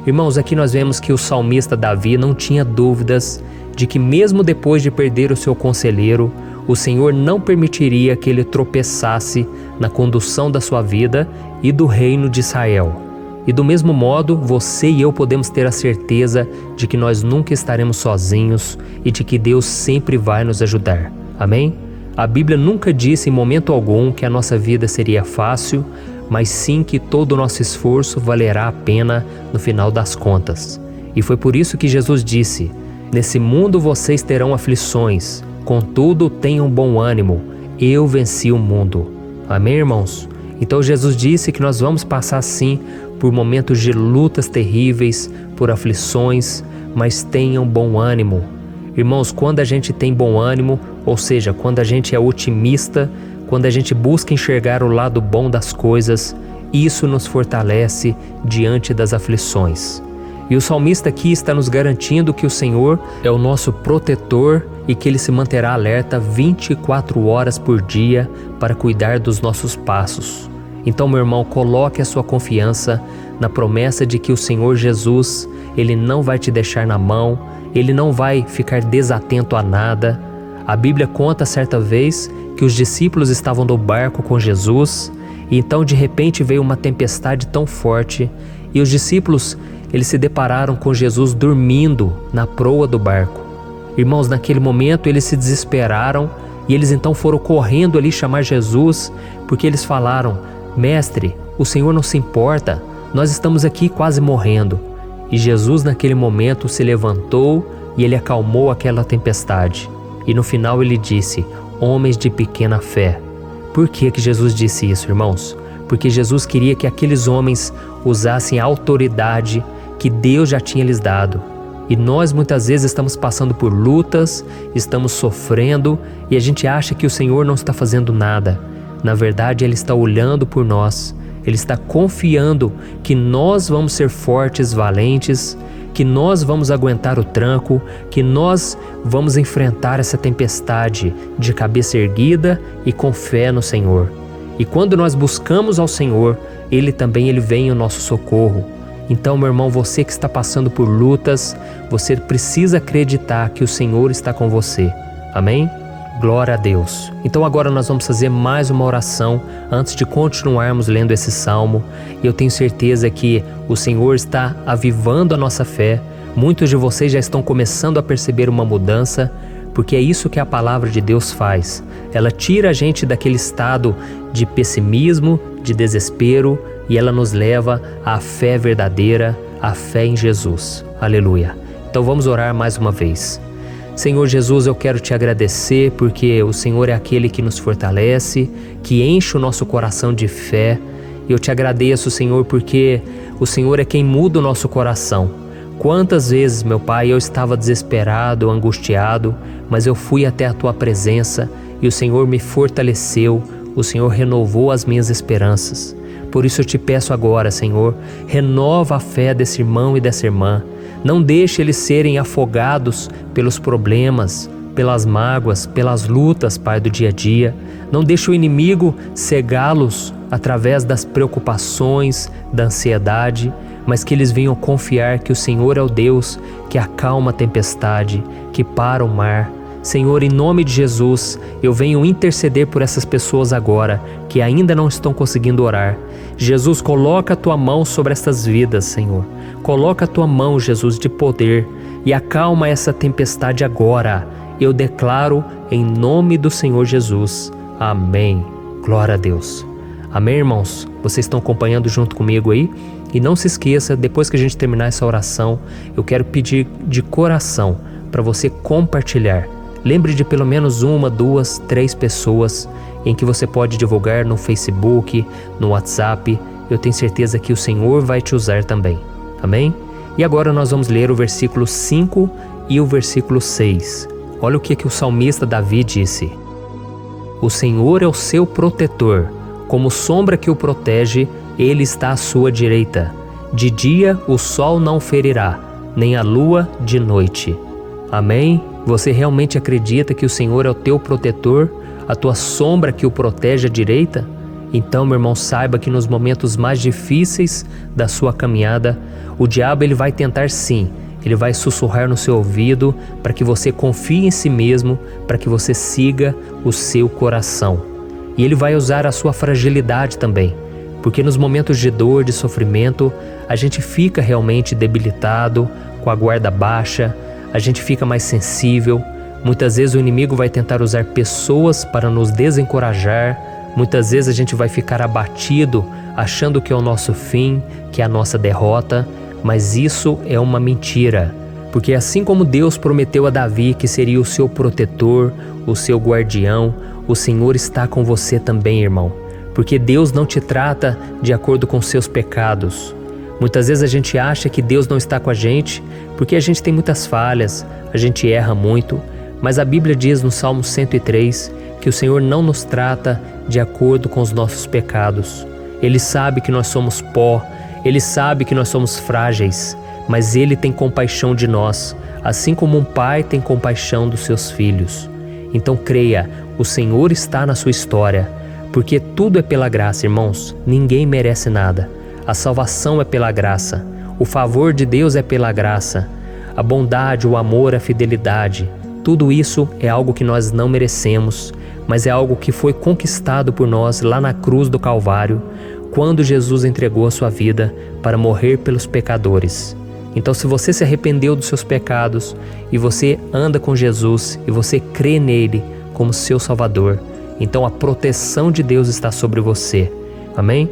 Irmãos, aqui nós vemos que o salmista Davi não tinha dúvidas de que mesmo depois de perder o seu conselheiro, o Senhor não permitiria que ele tropeçasse na condução da sua vida e do reino de Israel. E do mesmo modo, você e eu podemos ter a certeza de que nós nunca estaremos sozinhos e de que Deus sempre vai nos ajudar. Amém? A Bíblia nunca disse em momento algum que a nossa vida seria fácil, mas sim que todo o nosso esforço valerá a pena no final das contas. E foi por isso que Jesus disse: Nesse mundo vocês terão aflições, contudo tenham bom ânimo, eu venci o mundo. Amém, irmãos? Então Jesus disse que nós vamos passar sim por momentos de lutas terríveis, por aflições, mas tenham bom ânimo. Irmãos, quando a gente tem bom ânimo, ou seja, quando a gente é otimista, quando a gente busca enxergar o lado bom das coisas, isso nos fortalece diante das aflições. E o salmista aqui está nos garantindo que o Senhor é o nosso protetor e que Ele se manterá alerta 24 horas por dia para cuidar dos nossos passos. Então, meu irmão, coloque a sua confiança na promessa de que o Senhor Jesus, Ele não vai te deixar na mão, Ele não vai ficar desatento a nada. A Bíblia conta certa vez que os discípulos estavam no barco com Jesus e então de repente veio uma tempestade tão forte e os discípulos eles se depararam com Jesus dormindo na proa do barco. Irmãos, naquele momento eles se desesperaram e eles então foram correndo ali chamar Jesus, porque eles falaram: Mestre, o Senhor não se importa, nós estamos aqui quase morrendo. E Jesus naquele momento se levantou e Ele acalmou aquela tempestade. E no final Ele disse: Homens de pequena fé. Por que Jesus disse isso, irmãos? Porque Jesus queria que aqueles homens usassem a autoridade que Deus já tinha lhes dado. E nós muitas vezes estamos passando por lutas, estamos sofrendo e a gente acha que o Senhor não está fazendo nada. Na verdade, Ele está olhando por nós. Ele está confiando que nós vamos ser fortes, valentes, que nós vamos aguentar o tranco, que nós vamos enfrentar essa tempestade de cabeça erguida e com fé no Senhor. E quando nós buscamos ao Senhor, Ele vem ao nosso socorro. Então, meu irmão, você que está passando por lutas, você precisa acreditar que o Senhor está com você. Amém? Glória a Deus. Então agora nós vamos fazer mais uma oração antes de continuarmos lendo esse salmo. E eu tenho certeza que o Senhor está avivando a nossa fé. Muitos de vocês já estão começando a perceber uma mudança, porque é isso que a palavra de Deus faz. Ela tira a gente daquele estado de pessimismo, de desespero, e ela nos leva à fé verdadeira, à fé em Jesus. Aleluia. Então vamos orar mais uma vez. Senhor Jesus, eu quero te agradecer porque o Senhor é aquele que nos fortalece, que enche o nosso coração de fé. E eu te agradeço, Senhor, porque o Senhor é quem muda o nosso coração. Quantas vezes, meu Pai, eu estava desesperado, angustiado, mas eu fui até a Tua presença e o Senhor me fortaleceu, o Senhor renovou as minhas esperanças. Por isso eu te peço agora, Senhor, renova a fé desse irmão e dessa irmã. Não deixe eles serem afogados pelos problemas, pelas mágoas, pelas lutas, Pai, do dia a dia. Não deixe o inimigo cegá-los através das preocupações, da ansiedade, mas que eles venham confiar que o Senhor é o Deus que acalma a tempestade, que para o mar. Senhor, em nome de Jesus, eu venho interceder por essas pessoas agora que ainda não estão conseguindo orar. Jesus, coloca a Tua mão sobre estas vidas, Senhor. Coloca a Tua mão, Jesus, de poder e acalma essa tempestade agora. Eu declaro em nome do Senhor Jesus. Amém. Glória a Deus. Amém, irmãos? Vocês estão acompanhando junto comigo aí? E não se esqueça, depois que a gente terminar essa oração, eu quero pedir de coração para você compartilhar. Lembre de pelo menos 1, 2, 3 pessoas em que você pode divulgar no Facebook, no WhatsApp. Eu tenho certeza que o Senhor vai te usar também. Amém? E agora nós vamos ler o versículo 5 e o versículo 6. Olha o que o salmista Davi disse. O Senhor é o seu protetor, como sombra que o protege, Ele está à sua direita. De dia o sol não ferirá, nem a lua de noite. Amém? Você realmente acredita que o Senhor é o teu protetor, a tua sombra que o protege à direita? Então, meu irmão, saiba que nos momentos mais difíceis da sua caminhada, o diabo ele vai tentar sim, ele vai sussurrar no seu ouvido para que você confie em si mesmo, para que você siga o seu coração. E ele vai usar a sua fragilidade também, porque nos momentos de dor, de sofrimento, a gente fica realmente debilitado, com a guarda baixa, a gente fica mais sensível. Muitas vezes o inimigo vai tentar usar pessoas para nos desencorajar. Muitas vezes a gente vai ficar abatido, achando que é o nosso fim, que é a nossa derrota. Mas isso é uma mentira. Porque assim como Deus prometeu a Davi que seria o seu protetor, o seu guardião, o Senhor está com você também, irmão. Porque Deus não te trata de acordo com seus pecados. Muitas vezes a gente acha que Deus não está com a gente porque a gente tem muitas falhas, a gente erra muito, mas a Bíblia diz no Salmo 103 que o Senhor não nos trata de acordo com os nossos pecados. Ele sabe que nós somos pó, Ele sabe que nós somos frágeis, mas Ele tem compaixão de nós, assim como um pai tem compaixão dos seus filhos. Então creia, o Senhor está na sua história, porque tudo é pela graça, irmãos, ninguém merece nada. A salvação é pela graça, o favor de Deus é pela graça, a bondade, o amor, a fidelidade, tudo isso é algo que nós não merecemos, mas é algo que foi conquistado por nós lá na cruz do Calvário, quando Jesus entregou a sua vida para morrer pelos pecadores. Então, se você se arrependeu dos seus pecados e você anda com Jesus e você crê nele como seu Salvador, então a proteção de Deus está sobre você. Amém?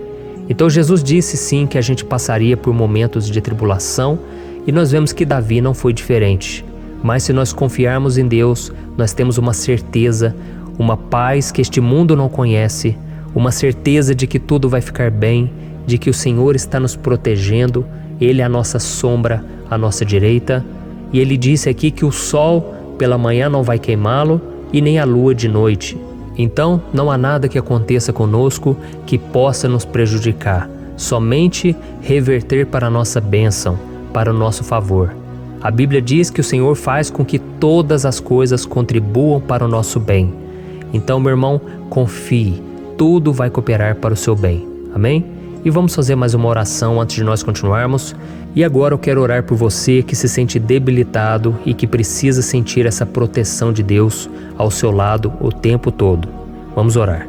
Então Jesus disse sim que a gente passaria por momentos de tribulação e nós vemos que Davi não foi diferente. Mas se nós confiarmos em Deus, nós temos uma certeza, uma paz que este mundo não conhece, uma certeza de que tudo vai ficar bem, de que o Senhor está nos protegendo, Ele é a nossa sombra, à nossa direita. E Ele disse aqui que o sol pela manhã não vai queimá-lo e nem a lua de noite. Então, não há nada que aconteça conosco que possa nos prejudicar, somente reverter para a nossa bênção, para o nosso favor. A Bíblia diz que o Senhor faz com que todas as coisas contribuam para o nosso bem. Então, meu irmão, confie, tudo vai cooperar para o seu bem. Amém? E vamos fazer mais uma oração antes de nós continuarmos. E agora eu quero orar por você que se sente debilitado e que precisa sentir essa proteção de Deus ao seu lado o tempo todo. Vamos orar.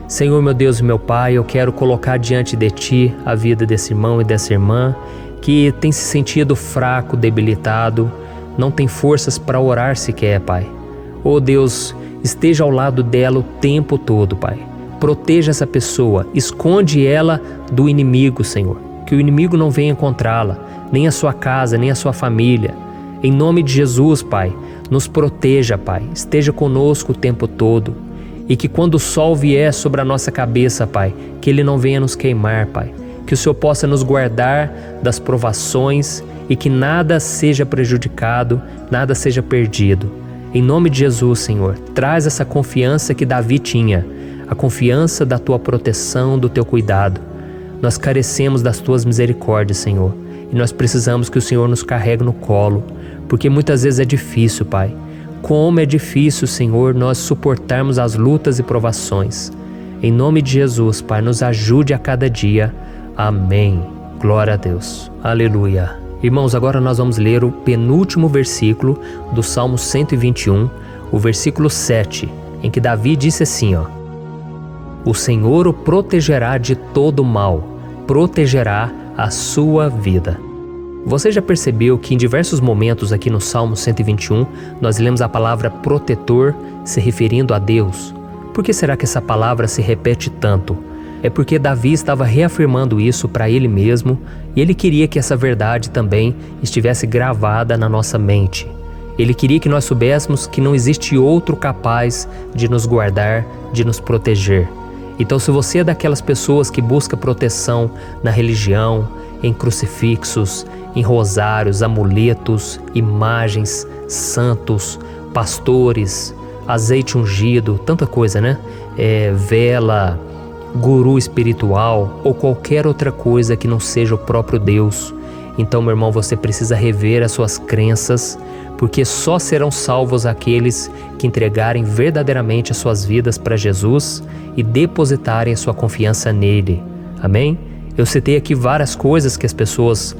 Senhor, meu Deus e meu Pai, eu quero colocar diante de Ti a vida desse irmão e dessa irmã que tem se sentido fraco, debilitado, não tem forças para orar sequer, Pai. Oh Deus, esteja ao lado dela o tempo todo, Pai. Proteja essa pessoa, esconde ela do inimigo, Senhor. Que o inimigo não venha encontrá-la, nem a sua casa, nem a sua família. Em nome de Jesus, Pai, nos proteja, Pai, esteja conosco o tempo todo. E que quando o sol vier sobre a nossa cabeça, Pai, que ele não venha nos queimar, Pai. Que o Senhor possa nos guardar das provações e que nada seja prejudicado, nada seja perdido. Em nome de Jesus, Senhor, traz essa confiança que Davi tinha, a confiança da Tua proteção, do Teu cuidado. Nós carecemos das Tuas misericórdias, Senhor, e nós precisamos que o Senhor nos carregue no colo, porque muitas vezes é difícil, Pai. Como é difícil, Senhor, nós suportarmos as lutas e provações. Em nome de Jesus, Pai, nos ajude a cada dia. Amém. Glória a Deus. Aleluia. Irmãos, agora nós vamos ler o penúltimo versículo do Salmo 121, o versículo 7, em que Davi disse assim, O Senhor o protegerá de todo mal, protegerá a sua vida. Você já percebeu que em diversos momentos aqui no Salmo 121, nós lemos a palavra protetor se referindo a Deus? Por que será que essa palavra se repete tanto? É porque Davi estava reafirmando isso para ele mesmo e ele queria que essa verdade também estivesse gravada na nossa mente. Ele queria que nós soubéssemos que não existe outro capaz de nos guardar, de nos proteger. Então, se você é daquelas pessoas que busca proteção na religião, em crucifixos, em rosários, amuletos, imagens, santos, pastores, azeite ungido, tanta coisa, né? Vela, guru espiritual ou qualquer outra coisa que não seja o próprio Deus. Então, meu irmão, você precisa rever as suas crenças, porque só serão salvos aqueles que entregarem verdadeiramente as suas vidas para Jesus e depositarem a sua confiança nele. Amém? Eu citei aqui várias coisas que as pessoas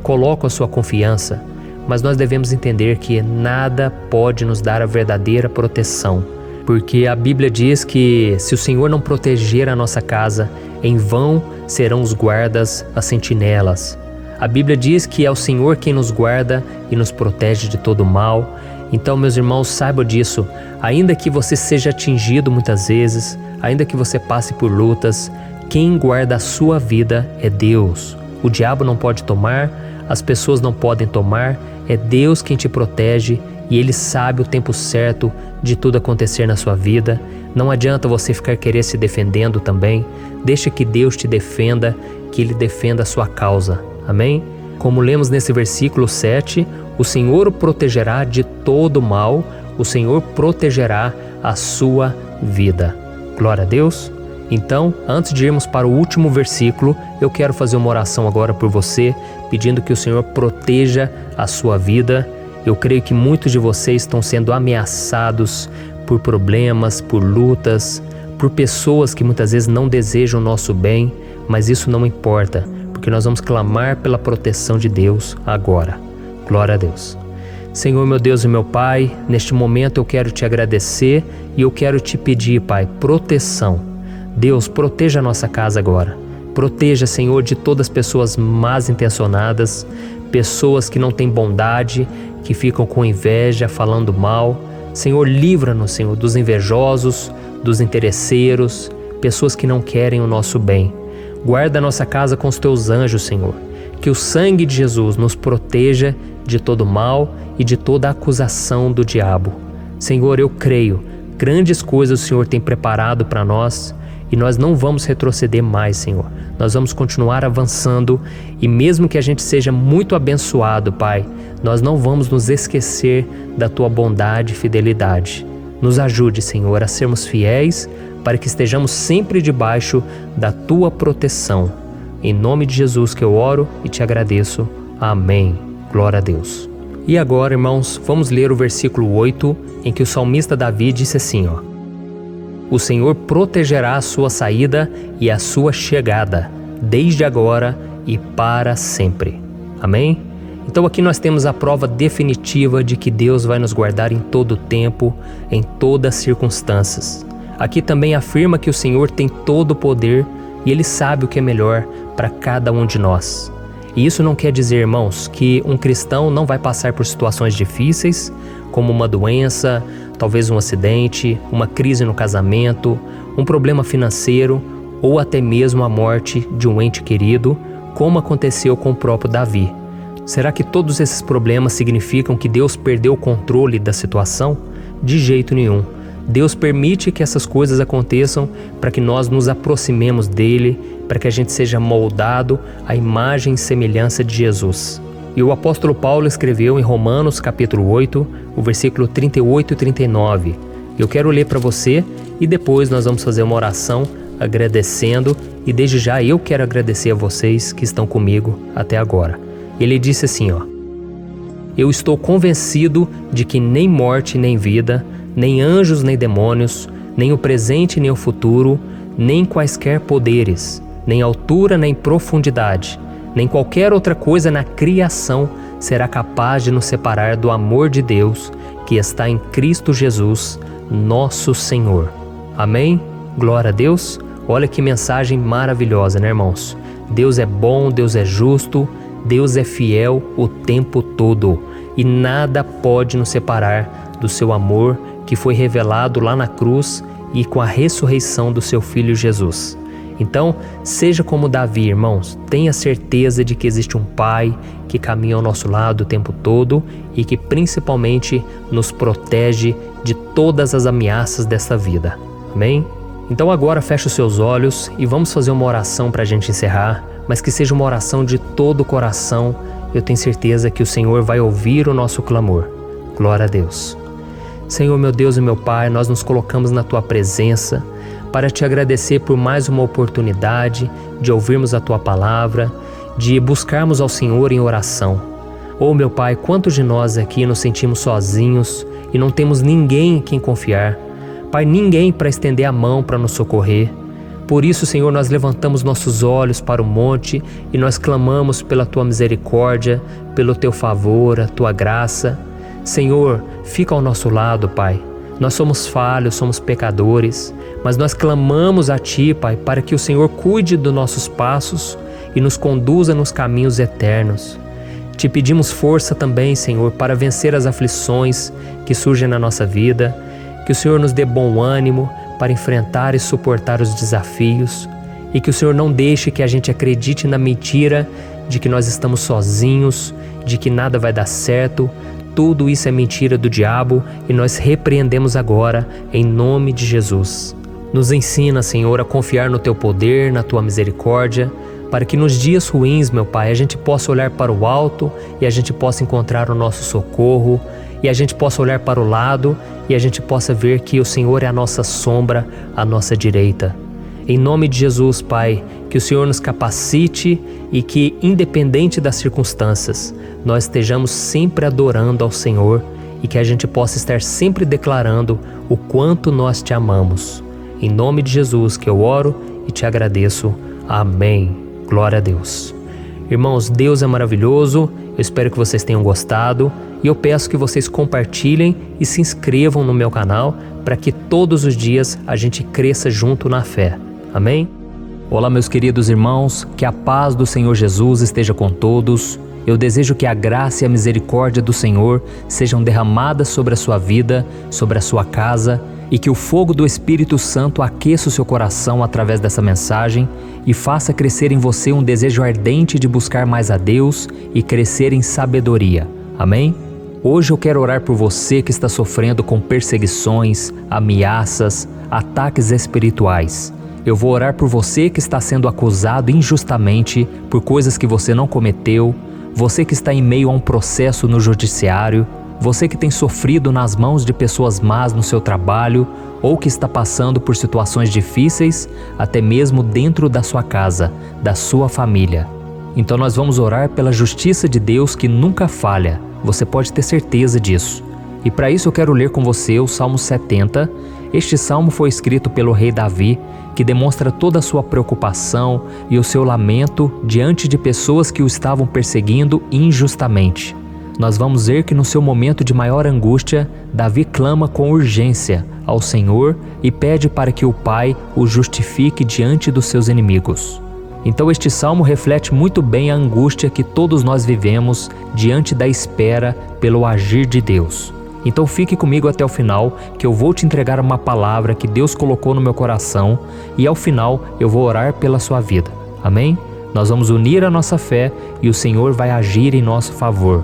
colocam a sua confiança, mas nós devemos entender que nada pode nos dar a verdadeira proteção, porque a Bíblia diz que se o Senhor não proteger a nossa casa, em vão serão os guardas, as sentinelas. A Bíblia diz que é o Senhor quem nos guarda e nos protege de todo mal. Então, meus irmãos, saibam disso. Ainda que você seja atingido muitas vezes, ainda que você passe por lutas, quem guarda a sua vida é Deus. O diabo não pode tomar, as pessoas não podem tomar, é Deus quem te protege e Ele sabe o tempo certo de tudo acontecer na sua vida. Não adianta você ficar querer se defendendo também. Deixa que Deus te defenda, que Ele defenda a sua causa. Amém? Como lemos nesse versículo 7, o Senhor o protegerá de todo mal, o Senhor protegerá a sua vida. Glória a Deus. Então, antes de irmos para o último versículo, eu quero fazer uma oração agora por você, pedindo que o Senhor proteja a sua vida. Eu creio que muitos de vocês estão sendo ameaçados por problemas, por lutas, por pessoas que muitas vezes não desejam o nosso bem, mas isso não importa, porque nós vamos clamar pela proteção de Deus agora. Glória a Deus. Senhor, meu Deus e meu Pai, neste momento eu quero te agradecer e eu quero te pedir, Pai, proteção. Deus, proteja a nossa casa agora. Proteja, Senhor, de todas as pessoas más intencionadas, pessoas que não têm bondade, que ficam com inveja, falando mal. Senhor, livra-nos, Senhor, dos invejosos, dos interesseiros, pessoas que não querem o nosso bem. Guarda a nossa casa com os teus anjos, Senhor. Que o sangue de Jesus nos proteja de todo mal e de toda acusação do diabo. Senhor, eu creio, grandes coisas o Senhor tem preparado para nós e nós não vamos retroceder mais, Senhor. Nós vamos continuar avançando e mesmo que a gente seja muito abençoado, Pai, nós não vamos nos esquecer da Tua bondade e fidelidade. Nos ajude, Senhor, a sermos fiéis para que estejamos sempre debaixo da Tua proteção. Em nome de Jesus que eu oro e te agradeço. Amém. Glória a Deus. E agora, irmãos, vamos ler o versículo 8, em que o salmista Davi disse assim, O Senhor protegerá a sua saída e a sua chegada, desde agora e para sempre. Amém? Então aqui nós temos a prova definitiva de que Deus vai nos guardar em todo o tempo, em todas as circunstâncias. Aqui também afirma que o Senhor tem todo o poder e Ele sabe o que é melhor para cada um de nós. E isso não quer dizer, irmãos, que um cristão não vai passar por situações difíceis, como uma doença, talvez um acidente, uma crise no casamento, um problema financeiro ou até mesmo a morte de um ente querido, como aconteceu com o próprio Davi. Será que todos esses problemas significam que Deus perdeu o controle da situação? De jeito nenhum. Deus permite que essas coisas aconteçam para que nós nos aproximemos dele, para que a gente seja moldado à imagem e semelhança de Jesus. E o apóstolo Paulo escreveu em Romanos capítulo 8, o versículo 38 e 39. Eu quero ler para você e depois nós vamos fazer uma oração agradecendo, e desde já eu quero agradecer a vocês que estão comigo até agora. Ele disse assim, Eu estou convencido de que nem morte nem vida, nem anjos nem demônios, nem o presente nem o futuro, nem quaisquer poderes, nem altura nem profundidade, nem qualquer outra coisa na criação será capaz de nos separar do amor de Deus que está em Cristo Jesus, nosso Senhor. Amém? Glória a Deus. Olha que mensagem maravilhosa, né, irmãos? Deus é bom, Deus é justo, Deus é fiel o tempo todo e nada pode nos separar do seu amor que foi revelado lá na cruz e com a ressurreição do seu Filho Jesus. Então, seja como Davi, irmãos, tenha certeza de que existe um Pai que caminha ao nosso lado o tempo todo e que principalmente nos protege de todas as ameaças desta vida. Amém? Então agora feche os seus olhos e vamos fazer uma oração para a gente encerrar, mas que seja uma oração de todo o coração. Eu tenho certeza que o Senhor vai ouvir o nosso clamor. Glória a Deus. Senhor, meu Deus e meu Pai, nós nos colocamos na Tua presença para Te agradecer por mais uma oportunidade de ouvirmos a Tua palavra, de buscarmos ao Senhor em oração. Oh, meu Pai, quantos de nós aqui nos sentimos sozinhos e não temos ninguém em quem confiar. Pai, ninguém para estender a mão para nos socorrer. Por isso, Senhor, nós levantamos nossos olhos para o monte e nós clamamos pela Tua misericórdia, pelo Teu favor, a Tua graça. Senhor, fica ao nosso lado, Pai. Nós somos falhos, somos pecadores, mas nós clamamos a Ti, Pai, para que o Senhor cuide dos nossos passos e nos conduza nos caminhos eternos. Te pedimos força também, Senhor, para vencer as aflições que surgem na nossa vida, que o Senhor nos dê bom ânimo para enfrentar e suportar os desafios e que o Senhor não deixe que a gente acredite na mentira de que nós estamos sozinhos, de que nada vai dar certo. Tudo isso é mentira do diabo e nós repreendemos agora em nome de Jesus. Nos ensina, Senhor, a confiar no Teu poder, na Tua misericórdia, para que nos dias ruins, meu Pai, a gente possa olhar para o alto e a gente possa encontrar o nosso socorro, e a gente possa olhar para o lado e a gente possa ver que o Senhor é a nossa sombra, a nossa direita. Em nome de Jesus, Pai, que o Senhor nos capacite e que, independente das circunstâncias, nós estejamos sempre adorando ao Senhor e que a gente possa estar sempre declarando o quanto nós Te amamos. Em nome de Jesus que eu oro e Te agradeço. Amém. Glória a Deus. Irmãos, Deus é maravilhoso. Eu espero que vocês tenham gostado e eu peço que vocês compartilhem e se inscrevam no meu canal para que todos os dias a gente cresça junto na fé. Amém? Olá, meus queridos irmãos, que a paz do Senhor Jesus esteja com todos. Eu desejo que a graça e a misericórdia do Senhor sejam derramadas sobre a sua vida, sobre a sua casa, e que o fogo do Espírito Santo aqueça o seu coração através dessa mensagem e faça crescer em você um desejo ardente de buscar mais a Deus e crescer em sabedoria. Amém? Hoje eu quero orar por você que está sofrendo com perseguições, ameaças, ataques espirituais. Eu vou orar por você que está sendo acusado injustamente por coisas que você não cometeu, você que está em meio a um processo no judiciário, você que tem sofrido nas mãos de pessoas más no seu trabalho ou que está passando por situações difíceis, até mesmo dentro da sua casa, da sua família. Então nós vamos orar pela justiça de Deus que nunca falha, você pode ter certeza disso. E para isso eu quero ler com você o Salmo 70. Este salmo foi escrito pelo rei Davi, que demonstra toda a sua preocupação e o seu lamento diante de pessoas que o estavam perseguindo injustamente. Nós vamos ver que no seu momento de maior angústia, Davi clama com urgência ao Senhor e pede para que o Pai o justifique diante dos seus inimigos. Então este salmo reflete muito bem a angústia que todos nós vivemos diante da espera pelo agir de Deus. Então fique comigo até o final, que eu vou te entregar uma palavra que Deus colocou no meu coração e ao final eu vou orar pela sua vida. Amém? Nós vamos unir a nossa fé e o Senhor vai agir em nosso favor.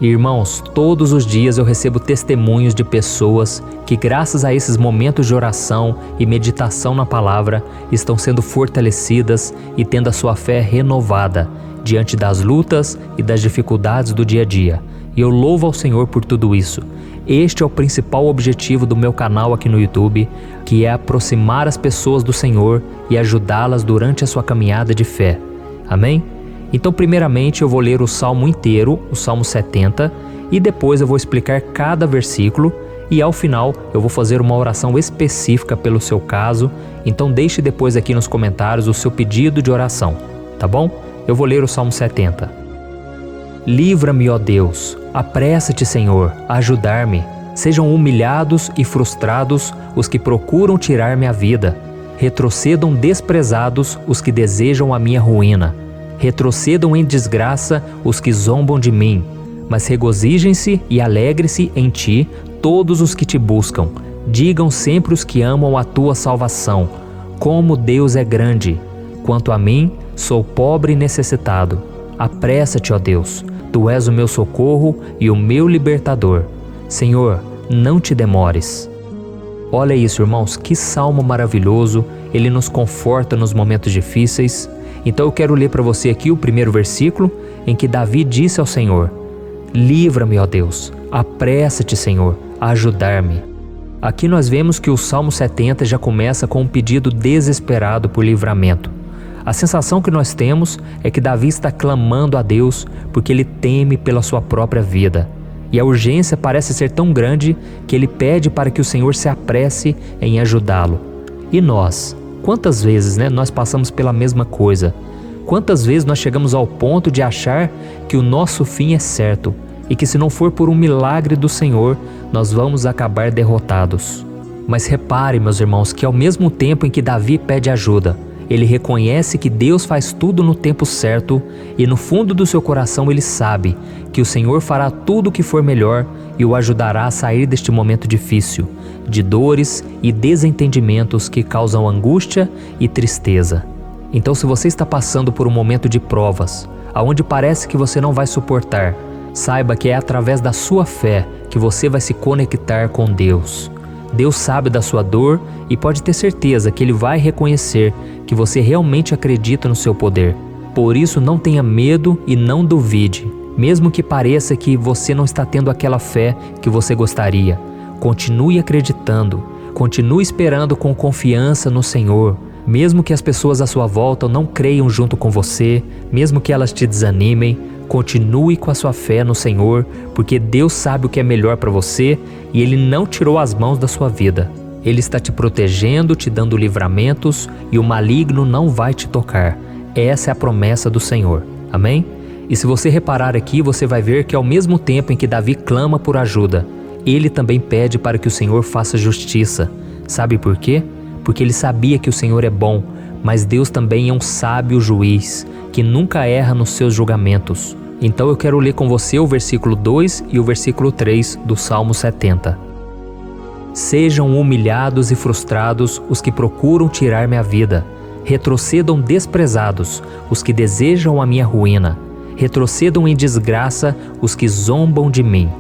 Irmãos, todos os dias eu recebo testemunhos de pessoas que, graças a esses momentos de oração e meditação na palavra, estão sendo fortalecidas e tendo a sua fé renovada diante das lutas e das dificuldades do dia a dia. E eu louvo ao Senhor por tudo isso. Este é o principal objetivo do meu canal aqui no YouTube, que é aproximar as pessoas do Senhor e ajudá-las durante a sua caminhada de fé. Amém? Então, primeiramente, eu vou ler o Salmo inteiro, o Salmo 70, e depois eu vou explicar cada versículo e ao final eu vou fazer uma oração específica pelo seu caso. Então deixe depois aqui nos comentários o seu pedido de oração, tá bom? Eu vou ler o Salmo 70. Livra-me, ó Deus, apressa-te, Senhor, a ajudar-me. Sejam humilhados e frustrados os que procuram tirar-me a vida. Retrocedam desprezados os que desejam a minha ruína. Retrocedam em desgraça os que zombam de mim, mas regozijem-se e alegre-se em ti todos os que te buscam. Digam sempre os que amam a tua salvação, como Deus é grande. Quanto a mim, sou pobre e necessitado. Apressa-te, ó Deus, tu és o meu socorro e o meu libertador. Senhor, não te demores. Olha isso, irmãos, que salmo maravilhoso, ele nos conforta nos momentos difíceis. Então eu quero ler para você aqui o primeiro versículo, em que Davi disse ao Senhor: livra-me, ó Deus, apressa-te, Senhor, a ajudar-me. Aqui nós vemos que o Salmo 70 já começa com um pedido desesperado por livramento. A sensação que nós temos é que Davi está clamando a Deus porque ele teme pela sua própria vida. E a urgência parece ser tão grande que ele pede para que o Senhor se apresse em ajudá-lo. E nós? Quantas vezes, nós passamos pela mesma coisa? Quantas vezes nós chegamos ao ponto de achar que o nosso fim é certo e que se não for por um milagre do Senhor, nós vamos acabar derrotados? Mas repare, meus irmãos, que ao mesmo tempo em que Davi pede ajuda, ele reconhece que Deus faz tudo no tempo certo e no fundo do seu coração ele sabe que o Senhor fará tudo o que for melhor e o ajudará a sair deste momento difícil, de dores e desentendimentos que causam angústia e tristeza. Então, se você está passando por um momento de provas, aonde parece que você não vai suportar, saiba que é através da sua fé que você vai se conectar com Deus. Deus sabe da sua dor e pode ter certeza que Ele vai reconhecer que você realmente acredita no seu poder. Por isso, não tenha medo e não duvide, mesmo que pareça que você não está tendo aquela fé que você gostaria. Continue acreditando, continue esperando com confiança no Senhor, mesmo que as pessoas à sua volta não creiam junto com você, mesmo que elas te desanimem. Continue com a sua fé no Senhor, porque Deus sabe o que é melhor para você e Ele não tirou as mãos da sua vida. Ele está te protegendo, te dando livramentos e o maligno não vai te tocar. Essa é a promessa do Senhor. Amém? E se você reparar aqui, você vai ver que ao mesmo tempo em que Davi clama por ajuda, ele também pede para que o Senhor faça justiça. Sabe por quê? Porque ele sabia que o Senhor é bom, mas Deus também é um sábio juiz, que nunca erra nos seus julgamentos. Então eu quero ler com você o versículo 2 e o versículo 3 do Salmo 70. Sejam humilhados e frustrados os que procuram tirar-me a vida. Retrocedam desprezados os que desejam a minha ruína. Retrocedam em desgraça os que zombam de mim.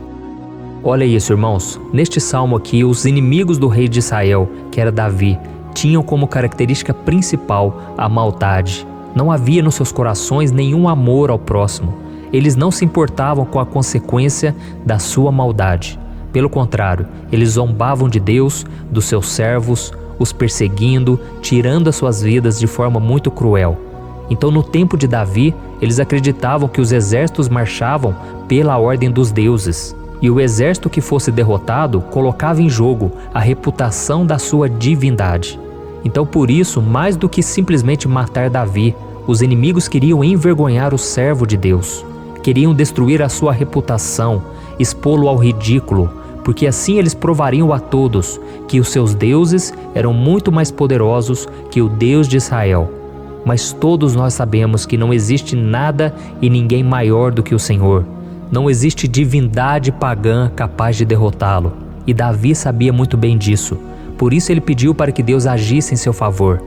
Olha isso, irmãos. Neste salmo aqui, os inimigos do rei de Israel, que era Davi, tinham como característica principal a maldade. Não havia nos seus corações nenhum amor ao próximo. Eles não se importavam com a consequência da sua maldade. Pelo contrário, eles zombavam de Deus, dos seus servos, os perseguindo, tirando as suas vidas de forma muito cruel. Então, no tempo de Davi, eles acreditavam que os exércitos marchavam pela ordem dos deuses. E o exército que fosse derrotado colocava em jogo a reputação da sua divindade. Então, por isso, mais do que simplesmente matar Davi, os inimigos queriam envergonhar o servo de Deus. Queriam destruir a sua reputação, expô-lo ao ridículo, porque assim eles provariam a todos que os seus deuses eram muito mais poderosos que o Deus de Israel. Mas todos nós sabemos que não existe nada e ninguém maior do que o Senhor. Não existe divindade pagã capaz de derrotá-lo. E Davi sabia muito bem disso. Por isso ele pediu para que Deus agisse em seu favor.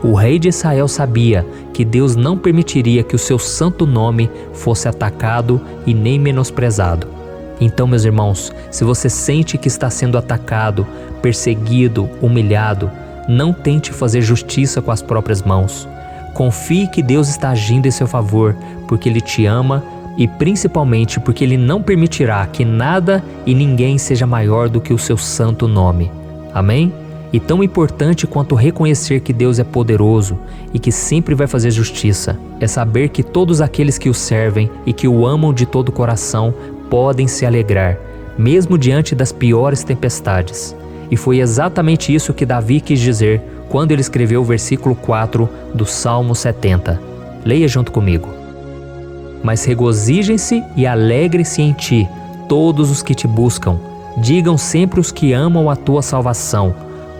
O rei de Israel sabia que Deus não permitiria que o seu santo nome fosse atacado e nem menosprezado. Então, meus irmãos, se você sente que está sendo atacado, perseguido, humilhado, não tente fazer justiça com as próprias mãos. Confie que Deus está agindo em seu favor, porque Ele te ama e principalmente porque Ele não permitirá que nada e ninguém seja maior do que o seu santo nome. Amém? E tão importante quanto reconhecer que Deus é poderoso e que sempre vai fazer justiça, é saber que todos aqueles que o servem e que o amam de todo o coração podem se alegrar, mesmo diante das piores tempestades. E foi exatamente isso que Davi quis dizer quando ele escreveu o versículo 4 do Salmo 70. Leia junto comigo. Mas regozijem-se e alegrem-se em ti, todos os que te buscam. Digam sempre os que amam a tua salvação,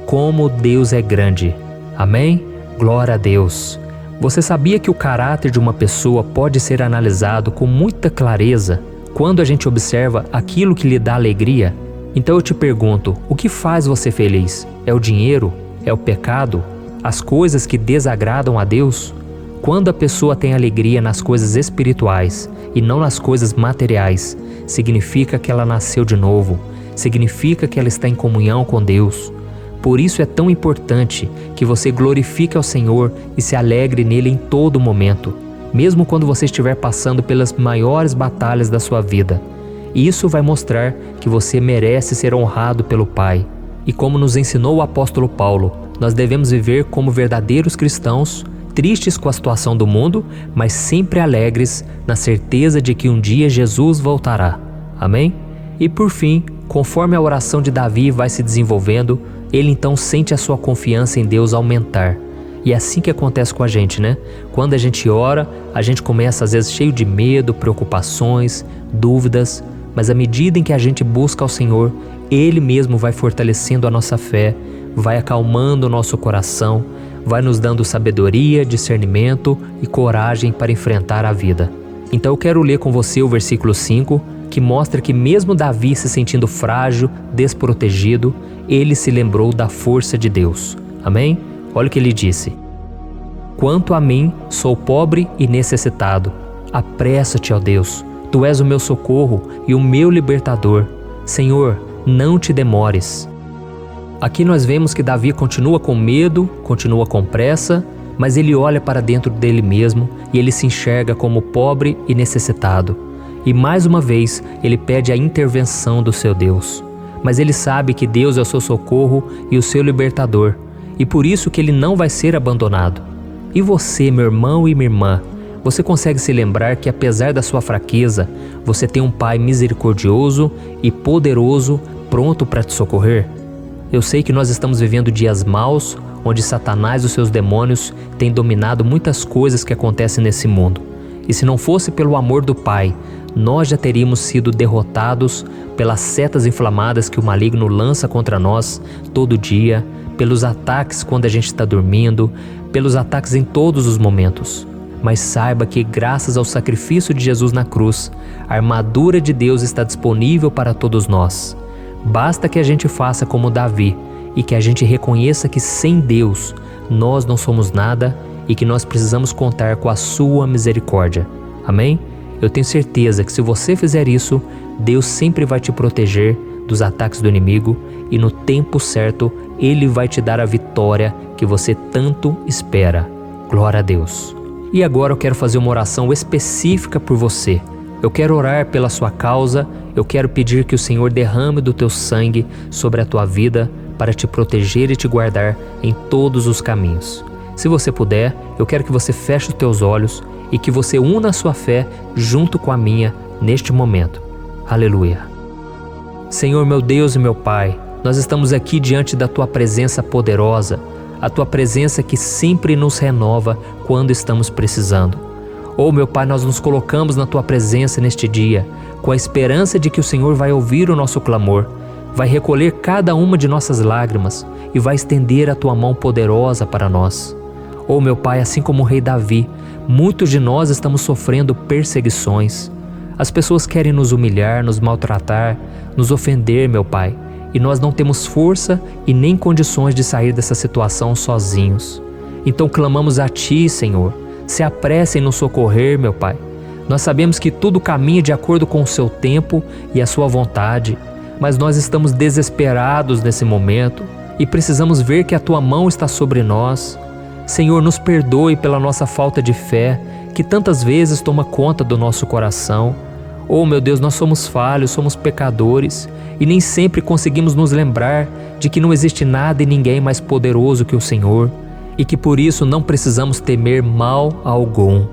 como Deus é grande. Amém? Glória a Deus. Você sabia que o caráter de uma pessoa pode ser analisado com muita clareza quando a gente observa aquilo que lhe dá alegria? Então eu te pergunto, o que faz você feliz? É o dinheiro? É o pecado? As coisas que desagradam a Deus? Quando a pessoa tem alegria nas coisas espirituais e não nas coisas materiais, significa que ela nasceu de novo, significa que ela está em comunhão com Deus. Por isso é tão importante que você glorifique ao Senhor e se alegre nele em todo momento, mesmo quando você estiver passando pelas maiores batalhas da sua vida. Isso vai mostrar que você merece ser honrado pelo Pai. E como nos ensinou o apóstolo Paulo, nós devemos viver como verdadeiros cristãos, tristes com a situação do mundo, mas sempre alegres na certeza de que um dia Jesus voltará. Amém? E por fim, conforme a oração de Davi vai se desenvolvendo, ele então sente a sua confiança em Deus aumentar. E é assim que acontece com a gente, né? Quando a gente ora, a gente começa às vezes cheio de medo, preocupações, dúvidas, mas à medida em que a gente busca ao Senhor, Ele mesmo vai fortalecendo a nossa fé, vai acalmando o nosso coração, vai nos dando sabedoria, discernimento e coragem para enfrentar a vida. Então eu quero ler com você o versículo 5, que mostra que mesmo Davi se sentindo frágil, desprotegido, ele se lembrou da força de Deus. Amém? Olha o que ele disse. Quanto a mim, sou pobre e necessitado. Apressa-te, ó Deus. Tu és o meu socorro e o meu libertador. Senhor, não te demores. Aqui nós vemos que Davi continua com medo, continua com pressa, mas ele olha para dentro dele mesmo e ele se enxerga como pobre e necessitado. E mais uma vez, ele pede a intervenção do seu Deus. Mas ele sabe que Deus é o seu socorro e o seu libertador, e por isso que ele não vai ser abandonado. E você, meu irmão e minha irmã, você consegue se lembrar que apesar da sua fraqueza, você tem um Pai misericordioso e poderoso pronto para te socorrer? Eu sei que nós estamos vivendo dias maus, onde Satanás e os seus demônios têm dominado muitas coisas que acontecem nesse mundo. E se não fosse pelo amor do Pai, nós já teríamos sido derrotados pelas setas inflamadas que o maligno lança contra nós todo dia, pelos ataques quando a gente está dormindo, pelos ataques em todos os momentos. Mas saiba que graças ao sacrifício de Jesus na cruz, a armadura de Deus está disponível para todos nós. Basta que a gente faça como Davi e que a gente reconheça que sem Deus nós não somos nada e que nós precisamos contar com a sua misericórdia. Amém? Eu tenho certeza que se você fizer isso, Deus sempre vai te proteger dos ataques do inimigo e no tempo certo Ele vai te dar a vitória que você tanto espera. Glória a Deus. E agora eu quero fazer uma oração específica por você. Eu quero orar pela sua causa, eu quero pedir que o Senhor derrame do teu sangue sobre a tua vida para te proteger e te guardar em todos os caminhos. Se você puder, eu quero que você feche os teus olhos e que você una a sua fé junto com a minha neste momento. Aleluia. Senhor meu Deus e meu Pai, nós estamos aqui diante da Tua presença poderosa, a Tua presença que sempre nos renova quando estamos precisando. Oh meu Pai, nós nos colocamos na Tua presença neste dia, com a esperança de que o Senhor vai ouvir o nosso clamor, vai recolher cada uma de nossas lágrimas e vai estender a Tua mão poderosa para nós. Oh meu Pai, assim como o rei Davi, muitos de nós estamos sofrendo perseguições. As pessoas querem nos humilhar, nos maltratar, nos ofender, meu Pai, e nós não temos força e nem condições de sair dessa situação sozinhos. Então clamamos a Ti, Senhor. Se apresse em nos socorrer, meu Pai. Nós sabemos que tudo caminha de acordo com o Seu tempo e a Sua vontade, mas nós estamos desesperados nesse momento e precisamos ver que a Tua mão está sobre nós. Senhor, nos perdoe pela nossa falta de fé, que tantas vezes toma conta do nosso coração. Oh, meu Deus, nós somos falhos, somos pecadores e nem sempre conseguimos nos lembrar de que não existe nada e ninguém mais poderoso que o Senhor e que por isso não precisamos temer mal algum.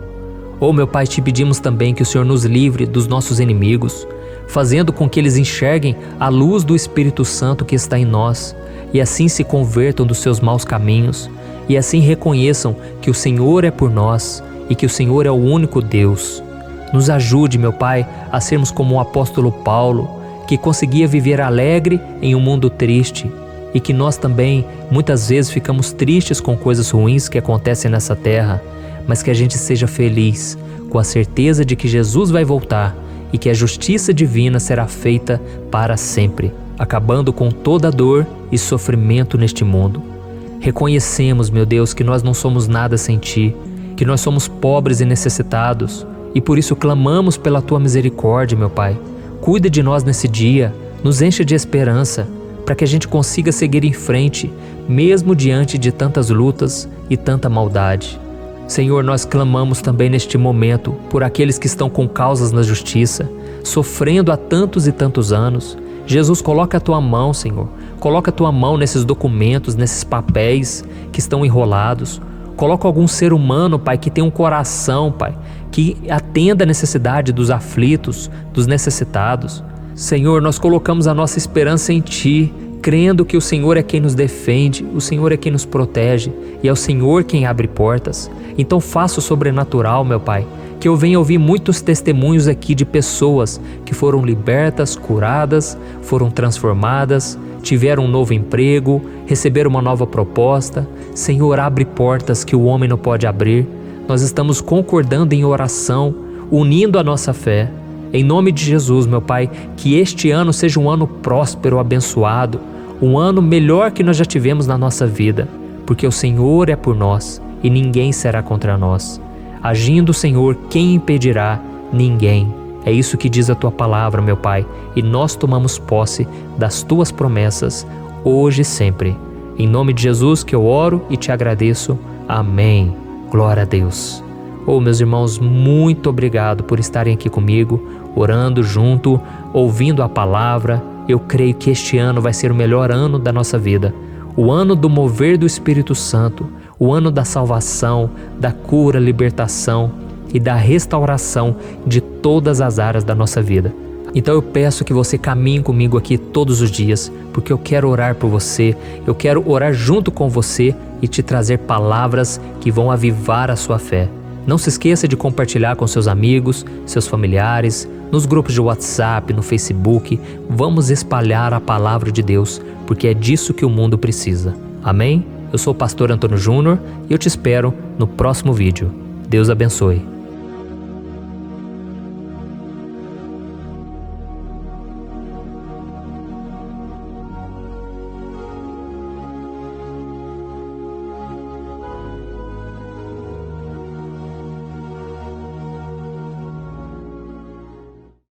Oh, meu Pai, te pedimos também que o Senhor nos livre dos nossos inimigos, fazendo com que eles enxerguem a luz do Espírito Santo que está em nós e assim se convertam dos seus maus caminhos e assim reconheçam que o Senhor é por nós e que o Senhor é o único Deus. Nos ajude, meu Pai, a sermos como o apóstolo Paulo, que conseguia viver alegre em um mundo triste e que nós também muitas vezes ficamos tristes com coisas ruins que acontecem nessa terra, mas que a gente seja feliz com a certeza de que Jesus vai voltar e que a justiça divina será feita para sempre, acabando com toda dor e sofrimento neste mundo. Reconhecemos, meu Deus, que nós não somos nada sem Ti, que nós somos pobres e necessitados e por isso clamamos pela Tua misericórdia, meu Pai. Cuida de nós nesse dia, nos enche de esperança, para que a gente consiga seguir em frente, mesmo diante de tantas lutas e tanta maldade. Senhor, nós clamamos também neste momento por aqueles que estão com causas na justiça, sofrendo há tantos e tantos anos. Jesus, coloca a Tua mão, Senhor. Coloca a Tua mão nesses documentos, nesses papéis que estão enrolados. Coloca algum ser humano, Pai, que tem um coração, Pai, que atenda a necessidade dos aflitos, dos necessitados. Senhor, nós colocamos a nossa esperança em Ti, crendo que o Senhor é quem nos defende, o Senhor é quem nos protege e é o Senhor quem abre portas. Então faça o sobrenatural, meu Pai, que eu venha ouvir muitos testemunhos aqui de pessoas que foram libertas, curadas, foram transformadas, tiveram um novo emprego, receberam uma nova proposta. Senhor, abre portas que o homem não pode abrir. Nós estamos concordando em oração, unindo a nossa fé. Em nome de Jesus, meu Pai, que este ano seja um ano próspero, abençoado, um ano melhor que nós já tivemos na nossa vida, porque o Senhor é por nós e ninguém será contra nós. Agindo o Senhor, quem impedirá? Ninguém. É isso que diz a Tua palavra, meu Pai, e nós tomamos posse das Tuas promessas, hoje e sempre. Em nome de Jesus que eu oro e te agradeço. Amém. Glória a Deus. Oh, meus irmãos, muito obrigado por estarem aqui comigo, orando junto, ouvindo a palavra. Eu creio que este ano vai ser o melhor ano da nossa vida. O ano do mover do Espírito Santo, o ano da salvação, da cura, libertação e da restauração de todas as áreas da nossa vida. Então eu peço que você caminhe comigo aqui todos os dias, porque eu quero orar por você, eu quero orar junto com você e te trazer palavras que vão avivar a sua fé. Não se esqueça de compartilhar com seus amigos, seus familiares, nos grupos de WhatsApp, no Facebook. Vamos espalhar a palavra de Deus, porque é disso que o mundo precisa. Amém? Eu sou o pastor Antônio Júnior e eu te espero no próximo vídeo. Deus abençoe.